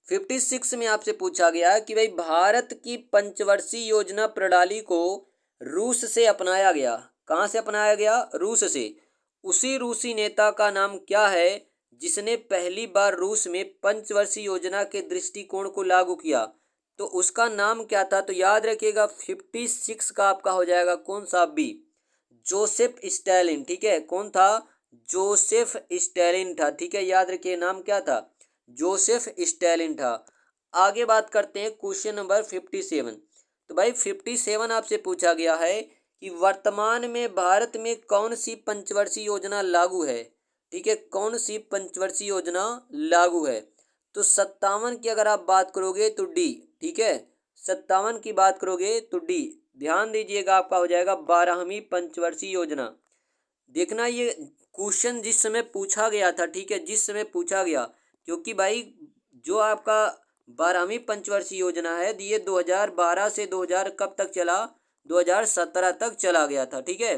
56 में आपसे पूछा गया कि भाई भारत की पंचवर्षीय योजना प्रणाली को रूस से अपनाया गया। कहाँ से अपनाया गया? रूस से। उसी रूसी नेता का नाम क्या है जिसने पहली बार रूस में पंचवर्षीय योजना के दृष्टिकोण को लागू किया? तो उसका नाम क्या था? तो याद रखिएगा 56 का आपका हो जाएगा कौन सा? B, Joseph Stalin. ठीक है। कौन था? जोसेफ स्टालिन था। ठीक है, याद रखिए नाम क्या था? जोसेफ स्टालिन था। आगे बात करते हैं क्वेश्चन नंबर 57। तो भाई 57 आपसे पूछा गया है कि वर्तमान में भारत में कौन सी पंचवर्षीय योजना लागू है? ठीक है, कौन सी पंचवर्षीय योजना लागू है? तो 57 की अगर आप बात करोगे तो डी। ठीक है, 57 की बात करोगे तो डी। ध्यान दीजिएगा, आपका हो जाएगा 12वीं पंचवर्षीय योजना। देखना ये क्वेश्चन जिस समय पूछा गया था, ठीक है, जिस समय पूछा गया, क्योंकि भाई जो आपका 12वीं पंचवर्षीय योजना है ये 2012 से 2000 कब तक चला? 2017 तक चला गया था। ठीक है,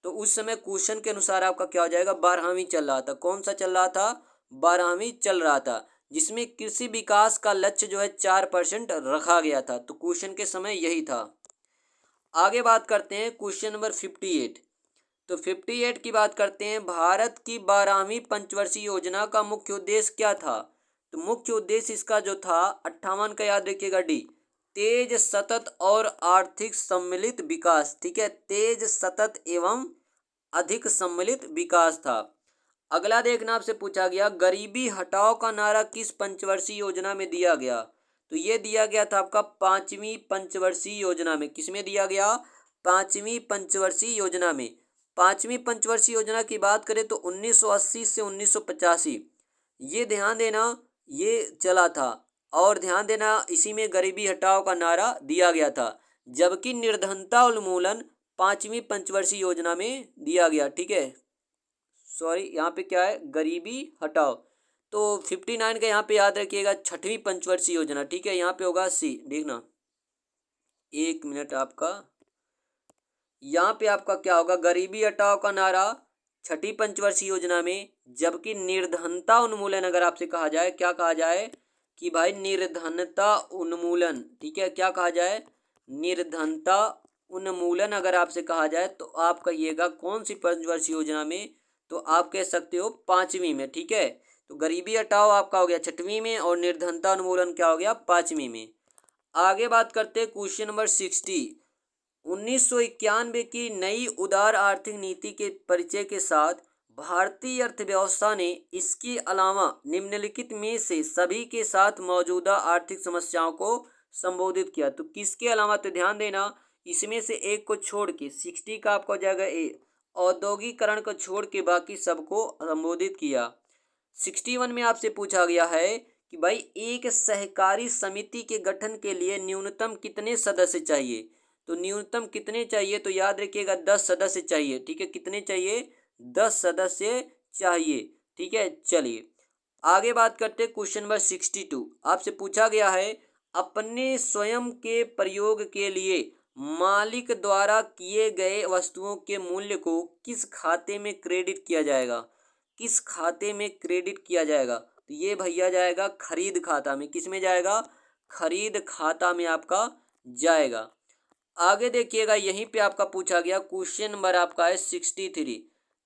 तो उस समय क्वेश्चन के अनुसार आपका क्या हो जाएगा? 12वीं चल रहा था। कौन सा चल रहा था? 12वीं चल रहा था, जिसमें कृषि विकास का लक्ष्य जो है 4% रखा गया था। तो क्वेश्चन के समय यही था। आगे बात करते हैं क्वेश्चन नंबर 58। तो 58 की बात करते हैं, भारत की 12वीं पंचवर्षीय योजना का मुख्य उद्देश्य क्या था? तो मुख्य उद्देश्य इसका जो था 58 का, याद रखिएगा डी, तेज, सतत और आर्थिक सम्मिलित विकास। ठीक है, तेज, सतत एवं अधिक सम्मिलित विकास था। अगला देखना, आपसे पूछा गया गरीबी हटाओ का नारा किस पंचवर्षीय योजना में दिया गया? तो ये दिया गया था आपका 5वीं पंचवर्षीय योजना में। किसमें दिया गया? 5वीं पंचवर्षीय योजना में। 5वीं पंचवर्षीय योजना की बात करें तो 1980 से 1985, ये ध्यान देना, ये चला था। और ध्यान देना, इसी में गरीबी हटाओ का नारा दिया गया था, जबकि निर्धनता उन्मूलन 5वीं पंचवर्षीय योजना में दिया गया। ठीक है, सॉरी, यहाँ पे क्या है? गरीबी हटाओ। तो 59 का यहाँ पे याद रखिएगा 6वीं पंचवर्षीय योजना। ठीक है, यहाँ पे होगा सी। देखना, एक मिनट, आपका यहाँ पे आपका क्या होगा? गरीबी हटाओ का नारा 6ठी पंचवर्षीय योजना में, जबकि निर्धनता उन्मूलन अगर आपसे कहा जाए, क्या कहा जाए कि भाई निर्धनता उन्मूलन, ठीक है, क्या कहा जाए? निर्धनता उन्मूलन अगर आपसे कहा जाए तो आप कहिएगा कौन सी पंचवर्षीय योजना में? तो आप कह सकते हो 5वीं में। ठीक है, तो गरीबी हटाओ आपका हो गया 6वीं में और निर्धनता उन्मूलन क्या हो गया? 5वीं में। आगे बात करते हैं क्वेश्चन नंबर 60। 1991 की नई उदार आर्थिक नीति के परिचय के साथ भारतीय अर्थव्यवस्था ने इसके अलावा निम्नलिखित में से सभी के साथ मौजूदा आर्थिक समस्याओं को संबोधित किया। तो किसके अलावा? तो ध्यान देना, इसमें से एक को छोड़ के 60 का आपका हो जाएगा ए, औद्योगिकरण को छोड़ के बाकी सबको संबोधित किया। 61 में आपसे पूछा गया है कि भाई एक सहकारी समिति के गठन के लिए न्यूनतम कितने सदस्य चाहिए? तो न्यूनतम कितने चाहिए? तो याद रखिएगा 10 सदस्य चाहिए। ठीक है, कितने चाहिए? 10 सदस्य चाहिए। ठीक है, चलिए आगे बात करते हैं क्वेश्चन नंबर 62। आपसे पूछा गया है अपने स्वयं के प्रयोग के लिए मालिक द्वारा किए गए वस्तुओं के मूल्य को किस खाते में क्रेडिट किया जाएगा? किस खाते में क्रेडिट किया जाएगा? तो ये भैया जाएगा खरीद खाता में। किस में जाएगा? खरीद खाता में आपका जाएगा। आगे देखिएगा, यहीं पे आपका पूछा गया क्वेश्चन नंबर आपका है 63।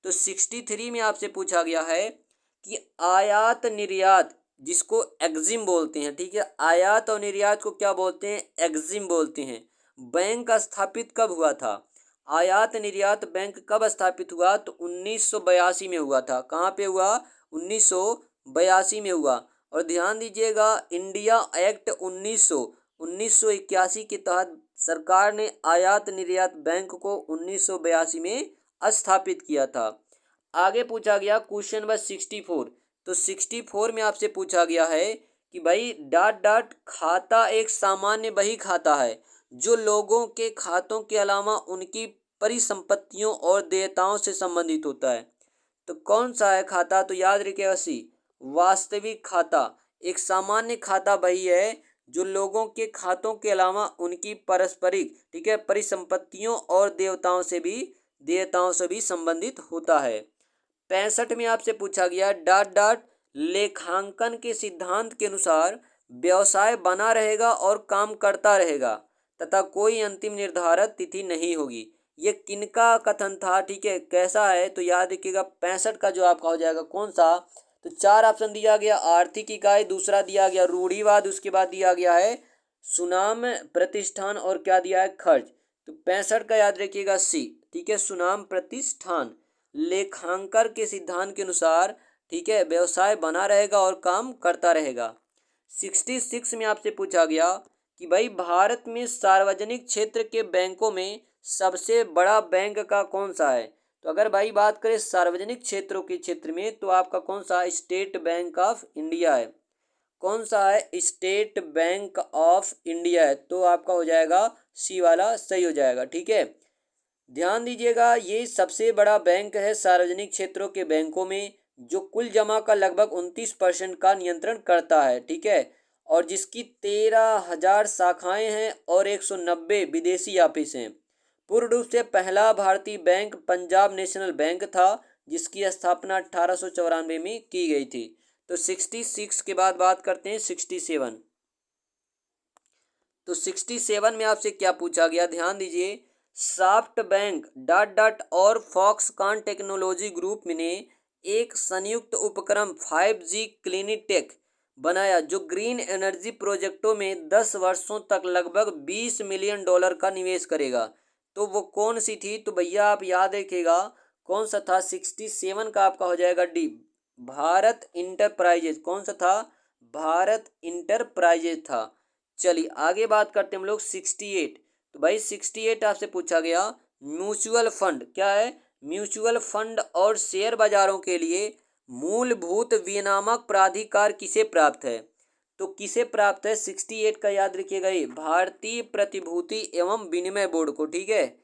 तो 63 में आपसे पूछा गया है कि आयात निर्यात, जिसको एग्जिम बोलते हैं, ठीक है, आयात और निर्यात को क्या बोलते हैं? एग्जिम बोलते हैं। बैंक स्थापित कब हुआ था? आयात निर्यात बैंक कब स्थापित हुआ? तो 1982 में हुआ था। कहाँ पे हुआ? 1982 में हुआ। और ध्यान दीजिएगा, इंडिया एक्ट 1981 के तहत सरकार ने आयात निर्यात बैंक को 1982 में स्थापित किया था। आगे पूछा गया क्वेश्चन नंबर 64। तो 64 में आपसे पूछा गया है कि भाई डॉट डॉट खाता एक सामान्य बही खाता है जो लोगों के खातों के अलावा उनकी परिसंपत्तियों और देयताओं से संबंधित होता है। तो कौन सा है खाता? तो याद रखिएगा सी, वास्तविक खाता एक सामान्य खाता वही है जो लोगों के खातों के अलावा उनकी पारस्परिक, ठीक है, परिसंपत्तियों और देयताओं से भी संबंधित होता है। 65 में आपसे पूछा गया डॉट डॉट लेखांकन के सिद्धांत के अनुसार व्यवसाय बना रहेगा और काम करता रहेगा तथा कोई अंतिम निर्धारित तिथि नहीं होगी। ये किनका कथन था? ठीक है, कैसा है? तो याद रखिएगा 65 का जो आपका हो जाएगा कौन सा? तो 4 ऑप्शन दिया गया, आर्थिक इकाई, दूसरा दिया गया रूढ़िवाद, उसके बाद दिया गया है सुनाम प्रतिष्ठान, और क्या दिया है? खर्च। तो 65 का याद रखिएगा सी, ठीक है, सुनाम प्रतिष्ठान। लेखांकन के सिद्धांत के अनुसार, ठीक है, व्यवसाय बना रहेगा और काम करता रहेगा। 66 में आपसे पूछा गया कि भाई भारत में सार्वजनिक क्षेत्र के बैंकों में सबसे बड़ा बैंक का कौन सा है? तो अगर भाई बात करें सार्वजनिक क्षेत्रों के क्षेत्र में तो आपका कौन सा? स्टेट बैंक ऑफ इंडिया है। कौन सा है? स्टेट बैंक ऑफ इंडिया है। तो आपका हो जाएगा सी वाला सही हो जाएगा। ठीक है, ध्यान दीजिएगा, ये सबसे बड़ा बैंक है सार्वजनिक क्षेत्रों के बैंकों में, जो कुल जमा का लगभग 29% का नियंत्रण करता है। ठीक है, और जिसकी 13,000 शाखाएं हैं और 190 विदेशी ऑफिस हैं। पूर्ण रूप से पहला भारतीय बैंक पंजाब नेशनल बैंक था जिसकी स्थापना 1894 में की गई थी। तो 66 के बाद बात करते हैं 67। तो 67 में आपसे क्या पूछा गया? ध्यान दीजिए, सॉफ्ट बैंक डॉट डॉट और फॉक्सकॉन टेक्नोलॉजी ग्रुप ने एक संयुक्त उपक्रम 5G क्लिनिटेक बनाया जो ग्रीन एनर्जी प्रोजेक्टों में 10 वर्षों तक लगभग $20 मिलियन का निवेश करेगा। तो वो कौन सी थी? तो भैया आप याद रखिएगा कौन सा था? 67 का आपका हो जाएगा डी, भारत इंटरप्राइजेज। कौन सा था? भारत इंटरप्राइजेज था। चलिए आगे बात करते हैं हम लोग 68। तो भाई 68 आपसे पूछा गया म्यूचुअल फंड क्या है? म्यूचुअल फंड और शेयर बाजारों के लिए मूलभूत विनियामक प्राधिकार किसे प्राप्त है? तो किसे प्राप्त है? 68 का याद रखिएगा, ये भारतीय प्रतिभूति एवं विनिमय बोर्ड को। ठीक है,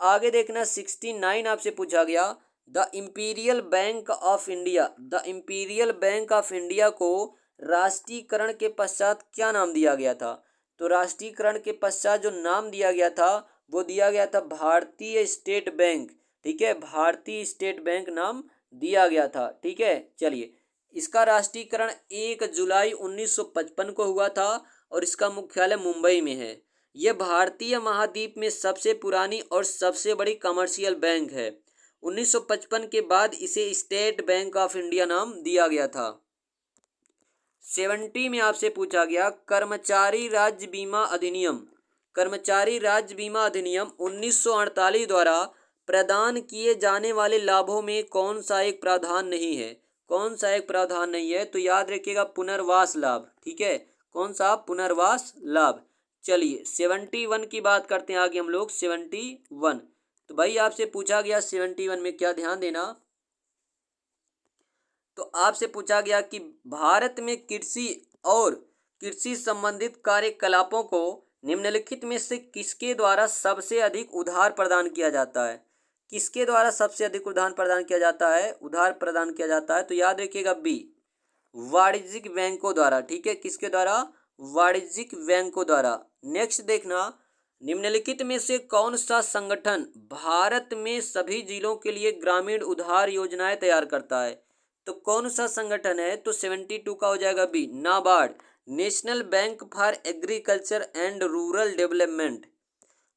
आगे देखना 69 आपसे पूछा गया the imperial bank of India. The imperial bank of India को राष्ट्रीयकरण के पश्चात क्या नाम दिया गया था? तो राष्ट्रीयकरण के पश्चात जो नाम दिया गया था वो दिया गया था भारतीय स्टेट बैंक। ठीक है, भारतीय स्टेट बैंक नाम दिया गया था। ठीक है, चलिए, इसका राष्ट्रीयकरण 1 जुलाई 1955 को हुआ था और इसका मुख्यालय मुंबई में है। यह भारतीय महाद्वीप में सबसे पुरानी और सबसे बड़ी कमर्शियल बैंक है। 1955 के बाद इसे स्टेट बैंक ऑफ इंडिया नाम दिया गया था। 70 में आपसे पूछा गया कर्मचारी राज्य बीमा अधिनियम। कर्मचारी राज्य बीमा अधिनियम 1948 द्वारा प्रदान किए जाने वाले लाभों में कौन सा एक प्रावधान नहीं है? कौन सा एक प्रावधान नहीं है? तो याद रखिएगा पुनर्वास लाभ। ठीक है, कौन सा? पुनर्वास लाभ। चलिए 71 की बात करते हैं आगे हम लोग 71। तो भाई आपसे पूछा गया 71 में क्या, ध्यान देना, तो आपसे पूछा गया कि भारत में कृषि और कृषि संबंधित कार्यकलापों को निम्नलिखित में से किसके द्वारा सबसे अधिक उधार प्रदान किया जाता है? किसके द्वारा सबसे अधिक उधार प्रदान किया जाता है? उधार प्रदान किया जाता है तो याद रखिएगा बी, वाणिज्यिक बैंकों द्वारा। ठीक है, किसके द्वारा? वाणिज्यिक बैंकों द्वारा। नेक्स्ट देखना, निम्नलिखित में से कौन सा संगठन भारत में सभी जिलों के लिए ग्रामीण उधार योजनाएं तैयार करता है? तो कौन सा संगठन है? तो 72 का हो जाएगा B, NABARD, national bank for agriculture and rural development.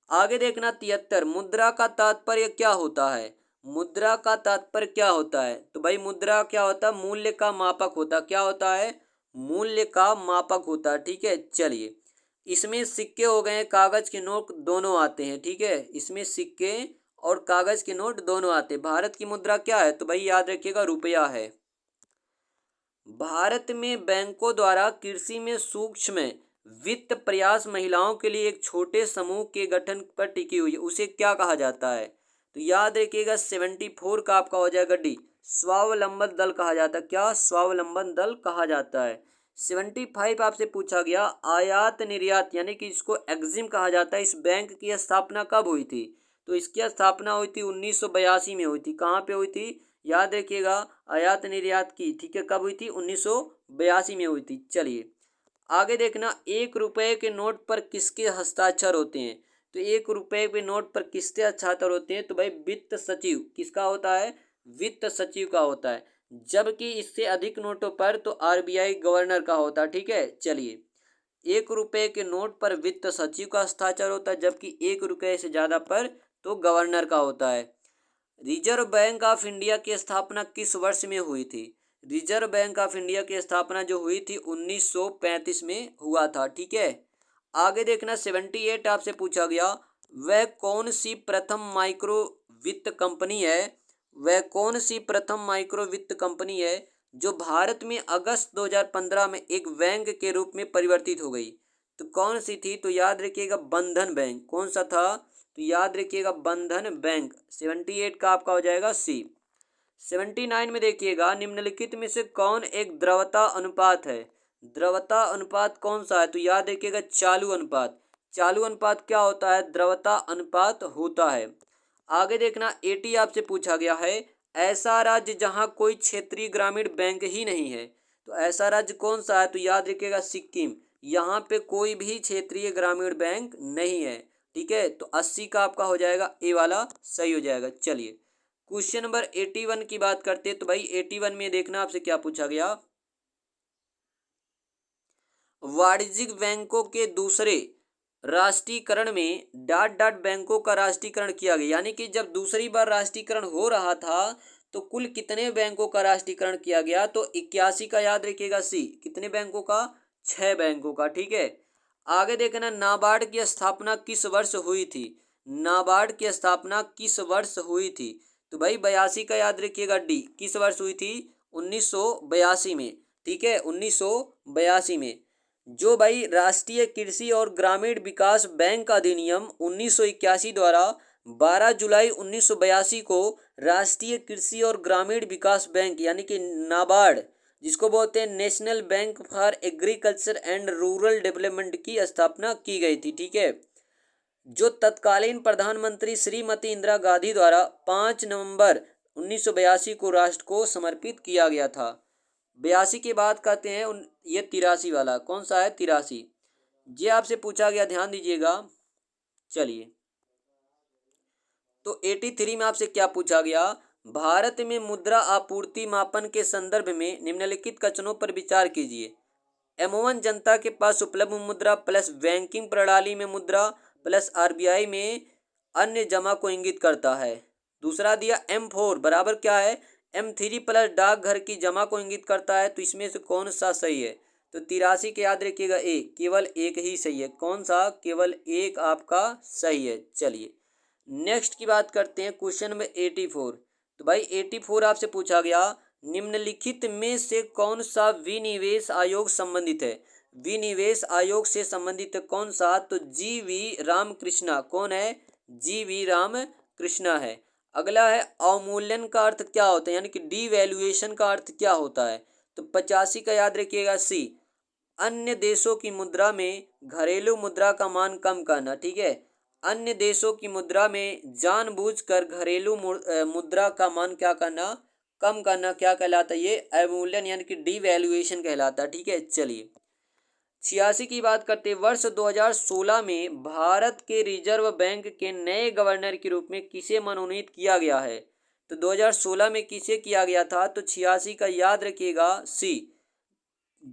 आगे देखना 73, मुद्रा का तात्पर्य क्या होता है? मुद्रा का तात्पर्य क्या होता है? तो भाई मुद्रा क्या होता है? मूल्य का मापक होता है। क्या होता है? मूल्य का मापक होता है। ठीक है, चलिए इसमें सिक्के हो गए, कागज के नोट दोनों आते हैं, ठीक है, इसमें सिक्के और कागज के नोट दोनों आते हैं। भारत की मुद्रा क्या है, तो भाई याद रखिएगा रुपया है। भारत में बैंकों द्वारा कृषि में सूक्ष्म वित्त प्रयास महिलाओं के लिए एक छोटे समूह के गठन पर टिकी हुई है, उसे क्या कहा जाता है, तो याद रखिएगा 74 का आपका हो जाएगा डी, स्वावलंबन दल कहा जाता है। क्या, स्वावलंबन दल कहा जाता है। 75 आपसे पूछा गया आयात निर्यात यानी कि इसको एग्जिम कहा जाता है, इस बैंक की स्थापना कब हुई थी, तो इसकी स्थापना हुई थी 1982 में हुई थी। कहाँ पे हुई थी, याद रखिएगा आयात निर्यात की, ठीक है, कब हुई थी, 1982 में हुई थी। चलिए आगे देखना, 1 रुपए के नोट पर किसके हस्ताक्षर होते हैं, तो 1 रुपए के नोट पर किसके हस्ताक्षर होते हैं, तो भाई वित्त सचिव, किसका होता है, वित्त सचिव का होता है। जबकि इससे अधिक नोटों पर तो आरबीआई गवर्नर का होता है, ठीक है। चलिए 1 रुपए के नोट पर वित्त सचिव का हस्ताक्षर होता है, जबकि 1 रुपए से ज्यादा पर तो गवर्नर का होता है। रिजर्व बैंक ऑफ इंडिया की स्थापना किस वर्ष में हुई थी, रिजर्व बैंक ऑफ इंडिया की स्थापना जो हुई थी 1935 में हुआ था, ठीक है। आगे देखना 78 आपसे पूछा गया वह कौन सी प्रथम माइक्रो वित्त कंपनी है, वह कौन सी प्रथम माइक्रो वित्त कंपनी है जो भारत में अगस्त 2015 में एक बैंक के रूप में परिवर्तित हो गई, तो कौन सी थी, तो याद रखिएगा बंधन बैंक। कौन सा था, तो याद रखिएगा बंधन बैंक। 78 का आपका हो जाएगा सी। 79 में देखिएगा निम्नलिखित में से कौन एक द्रवता अनुपात है, द्रवता अनुपात कौन सा है, तो याद रखिएगा चालू अनुपात। चालू अनुपात क्या होता है, द्रवता अनुपात होता है। आगे देखना 80 आपसे पूछा गया है ऐसा राज्य जहां कोई क्षेत्रीय ग्रामीण बैंक ही नहीं है, तो ऐसा राज्य कौन सा है, तो याद रखिएगा सिक्किम। यहाँ पे कोई भी क्षेत्रीय ग्रामीण बैंक नहीं है, ठीक है। तो 80 का आपका हो जाएगा ए वाला सही हो जाएगा। चलिए क्वेश्चन नंबर 81 की बात करते हैं, तो भाई 81 में देखना आपसे क्या पूछा गया, वाणिज्यिक बैंकों के दूसरे राष्ट्रीयकरण में डॉट डॉट बैंकों का राष्ट्रीयकरण किया गया, यानी कि जब दूसरी बार राष्ट्रीयकरण हो रहा था तो कुल कितने बैंकों का राष्ट्रीयकरण किया गया, तो 81 का याद रखिएगा सी, कितने बैंकों का, 6 बैंकों का, ठीक है। आगे देखना नाबार्ड की स्थापना किस वर्ष हुई थी, नाबार्ड की स्थापना किस वर्ष हुई थी, तो भाई 82 का याद रखिएगा डी, किस वर्ष हुई थी, 1982 में, ठीक है, 1982 में। जो भाई राष्ट्रीय कृषि और ग्रामीण विकास बैंक अधिनियम 1981 द्वारा 12 जुलाई 1982 को राष्ट्रीय कृषि और ग्रामीण विकास बैंक यानी कि नाबार्ड, जिसको बोलते हैं national bank for agriculture and rural development की स्थापना की गई थी, ठीक है। जो तत्कालीन प्रधानमंत्री श्रीमती इंदिरा गांधी द्वारा 5 नवंबर 1982 को राष्ट्र को समर्पित किया गया था। 82 के बाद कहते हैं ये 83 वाला कौन सा है, 83, ये आपसे पूछा गया, ध्यान दीजिएगा। चलिए तो 83 में आपसे क्या पूछा गया, भारत में मुद्रा आपूर्ति मापन के संदर्भ में निम्नलिखित कथनों पर विचार कीजिए। M1 जनता के पास उपलब्ध मुद्रा प्लस बैंकिंग प्रणाली में मुद्रा प्लस आरबीआई में अन्य जमा को इंगित करता है। दूसरा दिया M4 बराबर क्या है, M3 प्लस डाकघर की जमा को इंगित करता है, तो इसमें से कौन सा सही है, तो 83 के याद रखिएगा ए, केवल एक ही सही है, कौन सा, केवल एक आपका सही है। चलिए नेक्स्ट की बात करते हैं क्वेश्चन नंबर 84, तो भाई 84 आपसे पूछा गया निम्नलिखित में से कौन सा विनिवेश आयोग संबंधित है, विनिवेश आयोग से संबंधित है कौन सा, तो जी.वी. रामकृष्णा, कौन है, जी.वी. रामकृष्णा है। अगला है अवमूल्यन का अर्थ क्या होता है, यानी कि डीवैल्यूएशन का अर्थ क्या होता है, तो 85 का याद रखिएगा सी, अन्य देशों की मुद्रा में घरेलू मुद्रा का मान कम करना, ठीक है। अन्य देशों की मुद्रा में जानबूझकर घरेलू मुद्रा का मान क्या करना, कम करना, क्या कहलाता है, ये अवमूल्यन यानी कि डीवैल्यूएशन कहलाता है, ठीक है। चलिए 86 की बात करते हैं, वर्ष 2016 में भारत के रिजर्व बैंक के नए गवर्नर के रूप में किसे मनोनीत किया गया है, तो 2016 में किसे किया गया था, तो 86 का याद रखिएगा सी,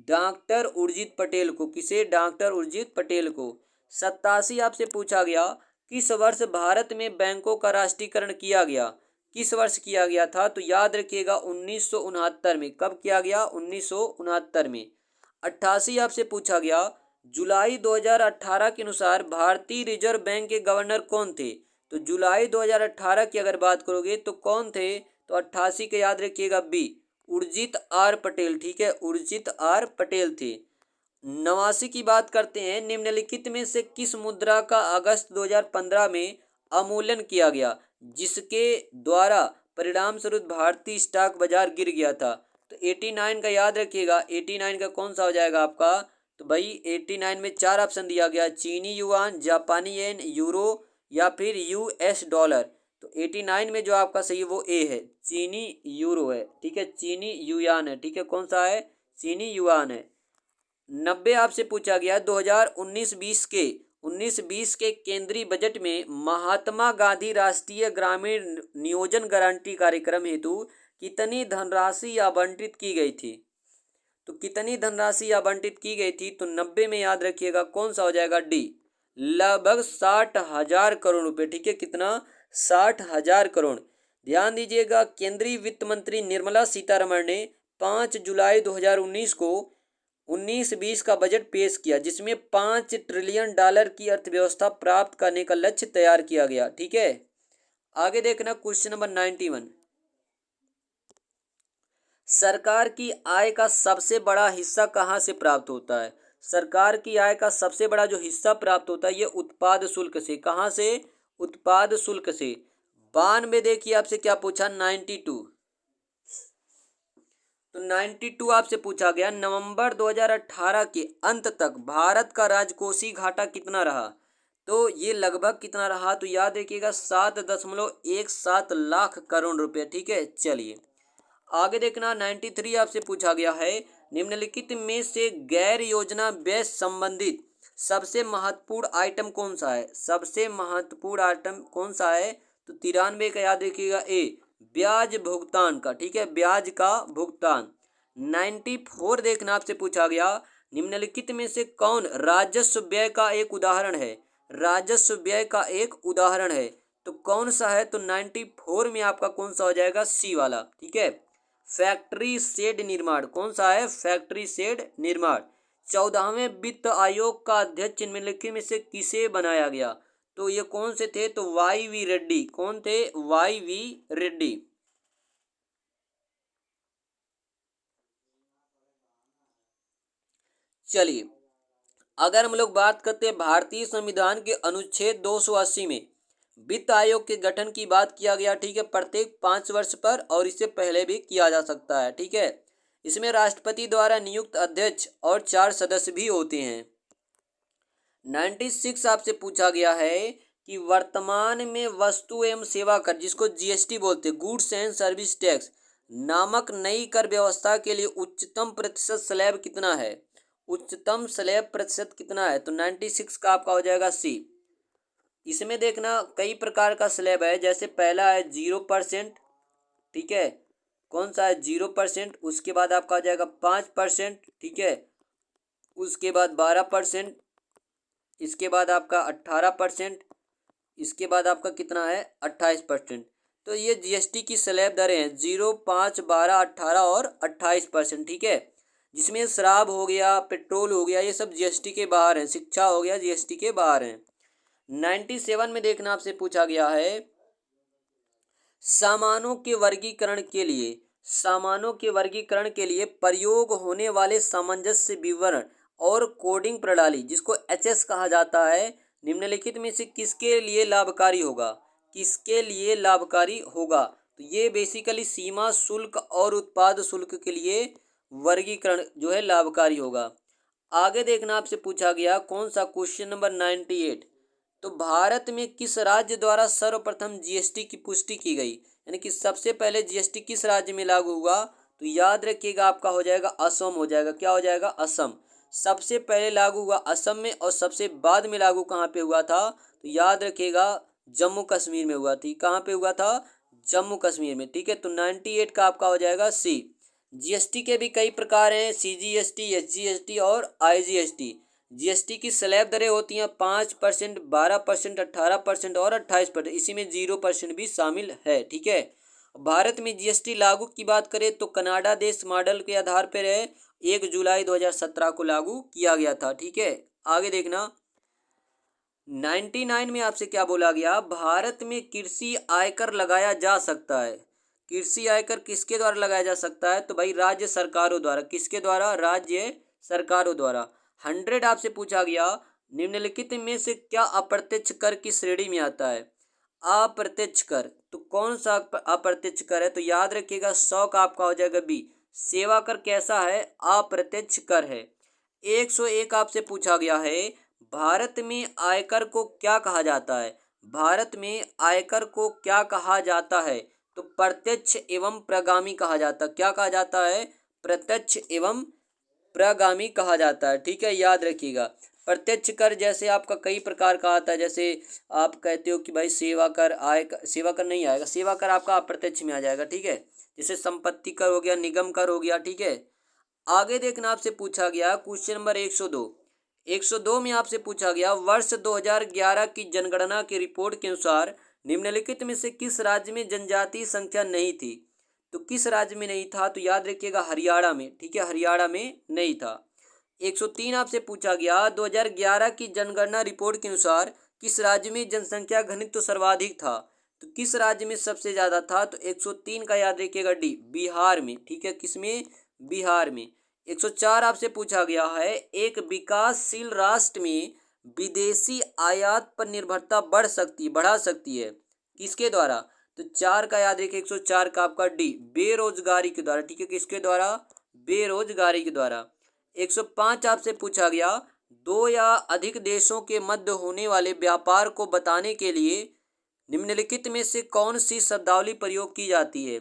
डॉक्टर उर्जित पटेल को, किसे, डॉक्टर उर्जित पटेल को। 87 आपसे पूछा गया किस वर्ष भारत में बैंकों का राष्ट्रीयकरण किया गया, किस वर्ष किया गया था, तो याद रखिएगा 1969 में, कब किया गया, 1969 में। 88 आपसे पूछा गया जुलाई 2018 के अनुसार भारतीय रिजर्व बैंक के गवर्नर कौन थे? तो जुलाई 2018 की अगर बात करोगे तो कौन थे? तो 88 के याद रखिएगा बी, उर्जित आर पटेल। ठीक है, उर्जित आर पटेल थे। 89 की बात करते हैं, निम्नलिखित में से किस मुद्रा का अगस्त 2015 में अवमूल्यन किया गया जिसके द्वारा परिणाम स्वरूप भारतीय स्टॉक बाजार गिर गया था? तो 89 का याद रखिएगा, 89 का कौन सा हो जाएगा आपका? तो भाई 89 में चार ऑप्शन दिया गया, चीनी युआन, जापानी येन, यूरो या फिर यूएस डॉलर। तो 89 में जो आपका सही वो ए है, चीनी यूरो है। ठीक है, चीनी युआन है। ठीक है, कौन सा है? चीनी युआन है। 90 आपसे पूछा गया 2019-20 के केंद्रीय बजट में महात्मा गांधी राष्ट्रीय ग्रामीण नियोजन गारंटी कार्यक्रम हेतु कितनी धनराशि आवंटित की गई थी? तो कितनी धनराशि आवंटित की गई थी? तो 90 में याद रखिएगा कौन सा हो जाएगा? डी, लगभग 60,000 करोड़ रुपए। ठीक है, कितना? 60,000 करोड़। ध्यान दीजिएगा, केंद्रीय वित्त मंत्री निर्मला सीतारमण ने 5 जुलाई 2019 को 19-20 का बजट पेश किया जिसमें $5 ट्रिलियन की अर्थव्यवस्था प्राप्त करने का लक्ष्य तैयार किया गया। ठीक है, आगे देखना क्वेश्चन नंबर 91। सरकार की आय का सबसे बड़ा हिस्सा कहाँ से प्राप्त होता है? सरकार की आय का सबसे बड़ा जो हिस्सा प्राप्त होता है ये उत्पाद शुल्क से। कहाँ से? उत्पाद शुल्क से। 92 देखिए आपसे क्या पूछा, 92। तो 92 आपसे पूछा गया, नवंबर 2018 के अंत तक भारत का राजकोषीय घाटा कितना रहा? तो ये लगभग कितना रहा? तो याद रखिएगा 7.17 लाख करोड़ रुपए। ठीक है, चलिए आगे देखना। 93 आपसे पूछा गया है, निम्नलिखित में से गैर योजना व्यय संबंधित सबसे महत्वपूर्ण आइटम कौन सा है? सबसे महत्वपूर्ण आइटम कौन सा है? तो 93 का याद रखिएगा ए, ब्याज भुगतान का। ठीक है, ब्याज का भुगतान। 94 देखना आपसे पूछा गया, निम्नलिखित में से कौन राजस्व व्यय का एक उदाहरण है? राजस्व व्यय का एक उदाहरण है तो कौन सा है? तो 94 में आपका कौन सा हो जाएगा? सी वाला। ठीक है, फैक्ट्री शेड निर्माण। कौन सा है? फैक्ट्री शेड निर्माण। 14वें वित्त आयोग का अध्यक्ष निम्नलिखित में से किसे बनाया गया? तो ये कौन से थे? तो वाई वी रेड्डी। कौन थे? Y V Reddy. चलिए, अगर हम लोग बात करते हैं भारतीय संविधान के अनुच्छेद 280 में वित्त आयोग के गठन की बात किया गया। ठीक है, प्रत्येक 5 वर्ष पर, और इससे पहले भी किया जा सकता है। ठीक है, इसमें राष्ट्रपति द्वारा नियुक्त अध्यक्ष और 4 सदस्य भी होते हैं। 96 आपसे पूछा गया है कि वर्तमान में वस्तु एवं सेवा कर, जिसको जीएसटी बोलते हैं, गुड्स एंड सर्विस टैक्स नामक नई कर व्यवस्था के लिए उच्चतम प्रतिशत स्लैब कितना है? उच्चतम स्लैब प्रतिशत कितना है? तो 96 का आपका हो जाएगा सी। इसमें देखना कई प्रकार का स्लैब है, जैसे पहला है 0%। ठीक है, कौन सा है? 0%। उसके बाद आपका हो जाएगा 5%। ठीक है, उसके बाद 12%, इसके बाद आपका 18%, इसके बाद आपका कितना है? 28%। तो ये जीएसटी की स्लैब दरें हैं, 0, 5, 12, 18 और 28%। ठीक है, जिसमें शराब हो गया, पेट्रोल हो गया, ये सब जीएसटी के बाहर है। शिक्षा हो गया, जीएसटी के बाहर है। 97 में देखना आपसे पूछा गया है, सामानों के वर्गीकरण के लिए प्रयोग होने वाले सामंजस्य विवरण और कोडिंग प्रणाली, जिसको एचएस कहा जाता है, निम्नलिखित में से किसके लिए लाभकारी होगा? किसके लिए लाभकारी होगा? तो ये बेसिकली सीमा शुल्क और उत्पाद शुल्क के लिए वर्गीकरण जो है लाभकारी होगा। आगे देखना आपसे पूछा गया कौन सा, क्वेश्चन नंबर 98। तो भारत में किस राज्य द्वारा सर्वप्रथम जीएसटी की पुष्टि की गई? यानी कि सबसे पहले जीएसटी किस राज्य में लागू हुआ? तो याद रखिएगा आपका हो जाएगा असम हो जाएगा। क्या हो जाएगा? असम। सबसे पहले लागू हुआ असम में, और सबसे बाद में लागू कहाँ पे हुआ था? तो याद रखिएगा जम्मू कश्मीर में हुआ थी। कहाँ पे हुआ था? जम्मू कश्मीर में। ठीक है, तो 98 का आपका हो जाएगा सी। जीएसटी के भी कई प्रकार हैं, सीजीएसटी, एसजीएसटी और आईजीएसटी। जीएसटी की स्लैब दरें होती हैं 5%, 12%, 18% और 28%। इसी में 0% भी शामिल है। ठीक है, भारत में जीएसटी लागू की बात करें तो कनाडा देश मॉडल के आधार पर है, 1 जुलाई 2017 को लागू किया गया था। ठीक है, आगे देखना 99 में आपसे क्या बोला गया, भारत में कृषि आयकर लगाया जा सकता है। कृषि आयकर किसके द्वारा लगाया जा सकता है, तो भाई राज्य सरकारों द्वारा। किसके द्वारा, राज्य सरकारों द्वारा। 100 आपसे पूछा गया, निम्नलिखित में से क्या अप्रत्यक्ष कर की श्रेणी में आता है। अप्रत्यक्ष कर, तो कौन सा अप्रत्यक्ष कर है, तो याद रखिएगा 100 का आपका हो जाएगा बी। सेवा कर कैसा है, अप्रत्यक्ष कर है। 101 आपसे पूछा गया है, भारत में आयकर को क्या कहा जाता है। भारत में आयकर को क्या कहा जाता है, तो प्रत्यक्ष एवं प्रगामी कहा जाता है। क्या कहा जाता है, प्रत्यक्ष एवं प्रगामी कहा जाता है। ठीक है, याद रखिएगा। प्रत्यक्ष कर जैसे आपका कई प्रकार का आता है, जैसे आप कहते हो कि भाई सेवा कर, आय कर, सेवा कर नहीं आएगा, सेवा कर आपका अप्रत्यक्ष में आ जाएगा। ठीक है, जैसे संपत्ति कर हो गया, निगम कर हो गया। ठीक है, आगे देखना आपसे पूछा गया क्वेश्चन नंबर 102। 102 में आपसे पूछा गया, वर्ष 2011 की जनगणना की रिपोर्ट के अनुसार निम्नलिखित में से किस राज्य में जनजातीय संख्या नहीं थी। तो किस राज्य में नहीं था, तो याद रखिएगा हरियाणा में। ठीक है, हरियाणा में नहीं था। 103 आपसे पूछा गया, 2011 की जनगणना रिपोर्ट के अनुसार किस राज्य में जनसंख्या घनत्व सर्वाधिक था। तो किस राज्य में सबसे ज़्यादा था, तो 103 का याद रखिएगा डी, बिहार में। ठीक है, किसमें, बिहार में। 104 आपसे पूछा गया है, एक विकासशील राष्ट्र में विदेशी आयात पर निर्भरता बढ़ा सकती है, किसके द्वारा, तो 4 का याद रखिए, 104 का आपका डी, बेरोजगारी के द्वारा। ठीक है, किसके द्वारा, बेरोजगारी के द्वारा। 105 आपसे पूछा गया, दो या अधिक देशों के मध्य होने वाले व्यापार को बताने के लिए निम्नलिखित में से कौन सी शब्दावली प्रयोग की जाती है।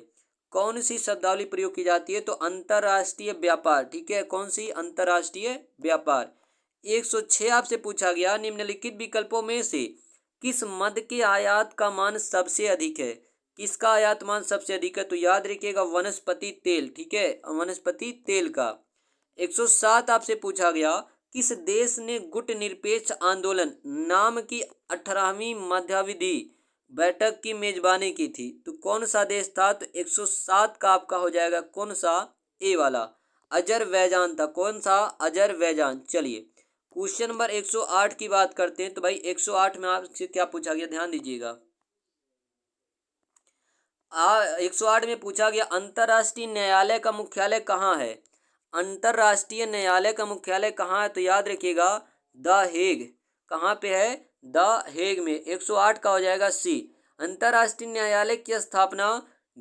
कौन सी शब्दावली प्रयोग की जाती है, तो अंतर्राष्ट्रीय व्यापार। ठीक है, कौन सी, अंतर्राष्ट्रीय व्यापार। 106 आपसे पूछा गया, निम्नलिखित विकल्पों में से किस मद के आयात का मान सबसे अधिक है। किसका आयात मान सबसे अधिक है, तो याद रखिएगा वनस्पति तेल। ठीक है, वनस्पति तेल का। 107 आपसे पूछा गया, किस देश ने गुट निरपेक्ष आंदोलन नाम की 18वीं मध्यावधि बैठक की मेजबानी की थी। तो कौन सा देश था, तो 107 का आपका हो जाएगा कौन सा, ए वाला, अजरबैजान था। कौन सा, अजरबैजान। चलिए क्वेश्चन नंबर 108 की बात करते हैं। तो भाई 108 में आपसे क्या पूछा गया, ध्यान दीजिएगा। 108 में पूछा गया, अंतर्राष्ट्रीय न्यायालय का मुख्यालय कहाँ है। अंतर्राष्ट्रीय न्यायालय का मुख्यालय कहाँ है, तो याद रखिएगा द हेग। कहाँ पे है, द हेग में। 108 का हो जाएगा सी। अंतर्राष्ट्रीय न्यायालय की स्थापना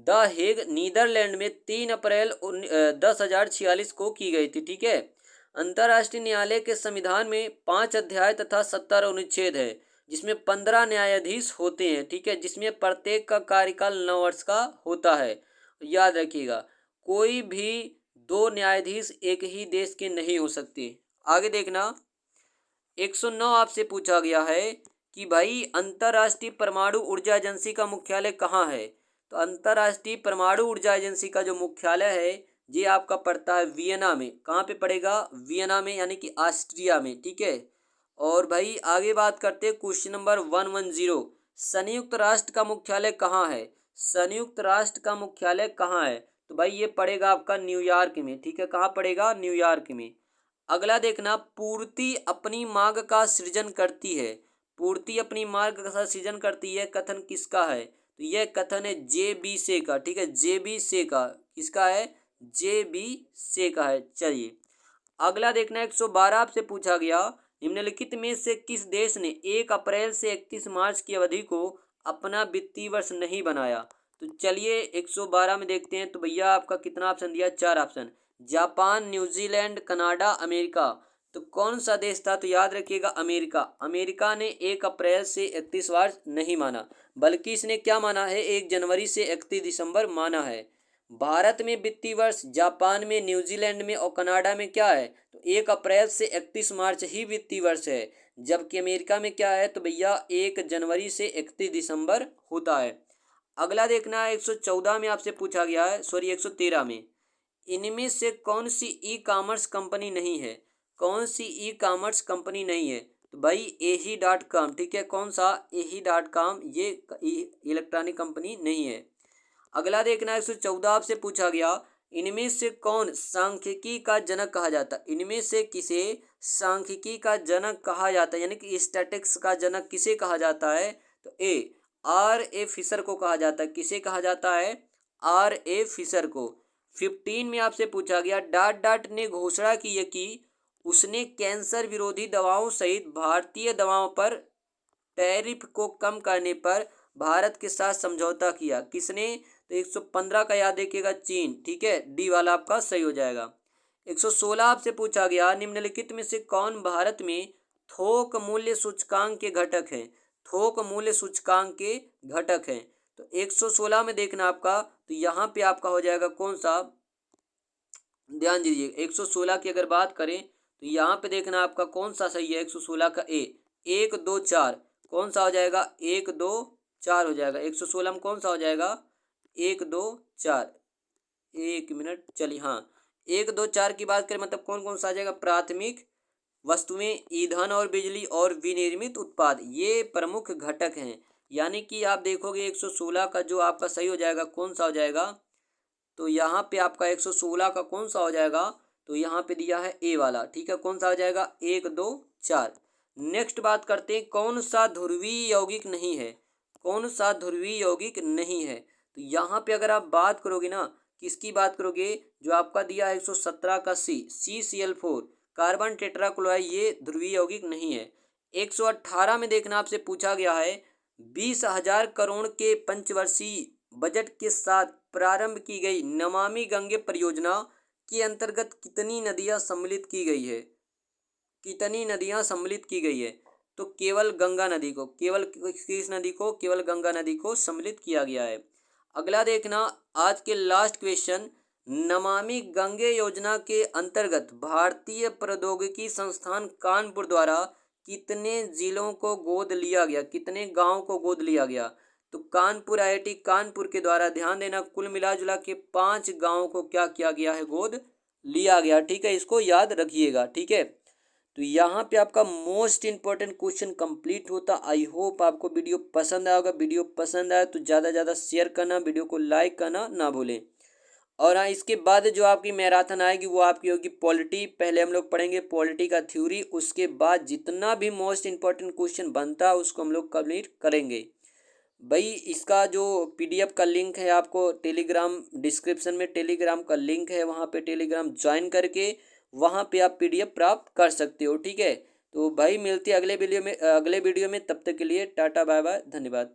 द हेग नीदरलैंड में 3 अप्रैल 10,046 को की गई थी। ठीक है, अंतर्राष्ट्रीय न्यायालय के संविधान में 5 अध्याय तथा 70 अनुच्छेद है, जिसमें 15 न्यायाधीश होते हैं। ठीक है, जिसमें प्रत्येक का कार्यकाल 9 वर्ष का होता है। याद रखिएगा कोई भी 2 न्यायाधीश एक ही देश के नहीं हो सकते। आगे देखना 109 आपसे पूछा गया है कि भाई अंतर्राष्ट्रीय परमाणु ऊर्जा एजेंसी का मुख्यालय कहाँ है। तो अंतर्राष्ट्रीय परमाणु ऊर्जा एजेंसी का जो मुख्यालय है ये आपका पड़ता है वियना में। कहाँ पे पड़ेगा, वियना में, यानी कि ऑस्ट्रिया में। ठीक है, और भाई आगे बात करते हैं क्वेश्चन नंबर 110, संयुक्त राष्ट्र का मुख्यालय कहाँ है। संयुक्त राष्ट्र का मुख्यालय कहाँ है, तो भाई ये पड़ेगा आपका न्यूयॉर्क में। ठीक है, कहाँ पड़ेगा, न्यूयॉर्क में। अगला देखना, पूर्ति अपनी मांग का सृजन करती है। पूर्ति अपनी मांग का सृजन करती है, कथन किसका है, तो यह कथन है जे.बी. से का। ठीक है, जे.बी. से का, किसका है, जे.बी. से का है। चलिए अगला देखना 112 आपसे पूछा गया, निम्नलिखित में से किस देश ने 1 अप्रैल से 31 मार्च की अवधि को अपना वित्तीय वर्ष नहीं बनाया। तो चलिए 112 में देखते हैं। तो भैया आपका कितना ऑप्शन दिया, 4 option, Japan, New Zealand, Canada, America. तो कौन सा देश था, तो याद रखिएगा अमेरिका। अमेरिका ने 1 अप्रैल से 31 मार्च नहीं माना, बल्कि इसने क्या माना है, 1 जनवरी से 31 दिसंबर माना है। भारत में वित्तीय वर्ष, जापान में, न्यूजीलैंड में और कनाडा में क्या है, तो 1 अप्रैल से 31 मार्च ही वित्तीय वर्ष है। जबकि अमेरिका में क्या है, तो भैया 1 जनवरी से 31 दिसंबर होता है। अगला देखना है 114 में आपसे पूछा गया है, सॉरी 113 में, इनमें से कौन सी ई कॉमर्स कंपनी नहीं है। कौन सी ई कॉमर्स कंपनी नहीं है, तो भाई AE.com। ठीक है, कौन सा, AE.com, ये इलेक्ट्रॉनिक कंपनी नहीं है। अगला देखना 114 आपसे पूछा गया, इनमें से कौन सांख्यिकी का जनक कहा जाता है? इनमें से किसे सांख्यिकी का जनक कहा जाता है, यानी कि स्टैटिक्स का जनक किसे कहा जाता है? तो ए आर ए फिशर को कहा जाता है। किसे कहा जाता है? आर ए फिशर को। 15 में आपसे पूछा गया, डाट डाट ने घोषणा की है कि उसने कैंसर विरोधी दवाओं सहित भारतीय दवाओं पर टैरिफ को कम करने पर भारत के साथ समझौता किया। किसने? तो 115 का याद रखिएगा, चीन। ठीक है, डी वाला आपका सही हो जाएगा। 116 आपसे पूछा गया, निम्नलिखित में से कौन भारत में थोक मूल्य सूचकांक के घटक है? थोक मूल्य सूचकांक के घटक है। तो 116 में देखना आपका, तो यहाँ पे आपका हो जाएगा कौन सा, ध्यान दीजिए। 116 की अगर बात करें तो यहाँ पे देखना आपका कौन सा सही है। 116 का ए 1 2 4 कौन सा हो जाएगा? 1 2 4 हो जाएगा। 116 में कौन सा हो जाएगा? 1 2 4। एक मिनट, चलिए, हाँ, 1 2 4 की बात करें मतलब कौन कौन सा आ जाएगा? प्राथमिक वस्तुएं, ईंधन और बिजली और विनिर्मित उत्पाद, ये प्रमुख घटक हैं। यानी कि आप देखोगे 116 का जो आपका सही हो जाएगा कौन सा हो जाएगा? तो यहाँ पे आपका 116 का कौन सा हो जाएगा? तो यहाँ पे दिया है ए वाला। ठीक है, कौन सा हो जाएगा? 1 2 4। नेक्स्ट बात करते हैं, कौन सा ध्रुवीय यौगिक नहीं है? कौन सा ध्रुवीय यौगिक नहीं है? तो यहाँ पे अगर आप बात करोगे ना, किसकी बात करोगे? जो आपका दिया है 117 का CCl4 कार्बन टेट्राक्लोराइड, ये ध्रुवीय यौगिक नहीं है। 118 में देखना आपसे पूछा गया है, 20,000 करोड़ के पंचवर्षीय बजट के साथ प्रारंभ की गई नमामि गंगे परियोजना के अंतर्गत कितनी नदियां सम्मिलित की गई है? कितनी नदियां सम्मिलित की गई है? तो केवल गंगा नदी को, केवल किस नदी को? केवल गंगा नदी को सम्मिलित किया गया है। अगला देखना, आज के लास्ट क्वेश्चन, नमामि गंगे योजना के अंतर्गत भारतीय प्रौद्योगिकी संस्थान कानपुर द्वारा कितने जिलों को गोद लिया गया? कितने गांव को गोद लिया गया? तो कानपुर, IIT कानपुर के द्वारा, ध्यान देना, कुल मिला जुला के 5 गांवों को क्या किया गया है? गोद लिया गया। ठीक है, इसको याद रखिएगा। ठीक है, तो यहाँ पे आपका मोस्ट इंपॉर्टेंट क्वेश्चन कंप्लीट होता। आई होप आपको वीडियो पसंद आया होगा। वीडियो पसंद आया तो ज़्यादा से ज़्यादा शेयर करना, वीडियो को लाइक करना ना भूलें। और हाँ, इसके बाद जो आपकी मैराथन आएगी वो आपकी होगी पॉलिटी। पहले हम लोग पढ़ेंगे पॉलिटी का थ्योरी, उसके बाद जितना भी मोस्ट इंपॉर्टेंट क्वेश्चन बनता है उसको हम लोग कंप्लीट करेंगे। भाई, इसका जो PDF का लिंक है आपको टेलीग्राम, डिस्क्रिप्शन में टेलीग्राम का लिंक है, वहाँ पे टेलीग्राम ज्वाइन करके वहाँ पे आप PDF प्राप्त कर सकते हो। ठीक है, तो भाई मिलते हैं अगले वीडियो में। तब तक के लिए टाटा बाय बाय, धन्यवाद।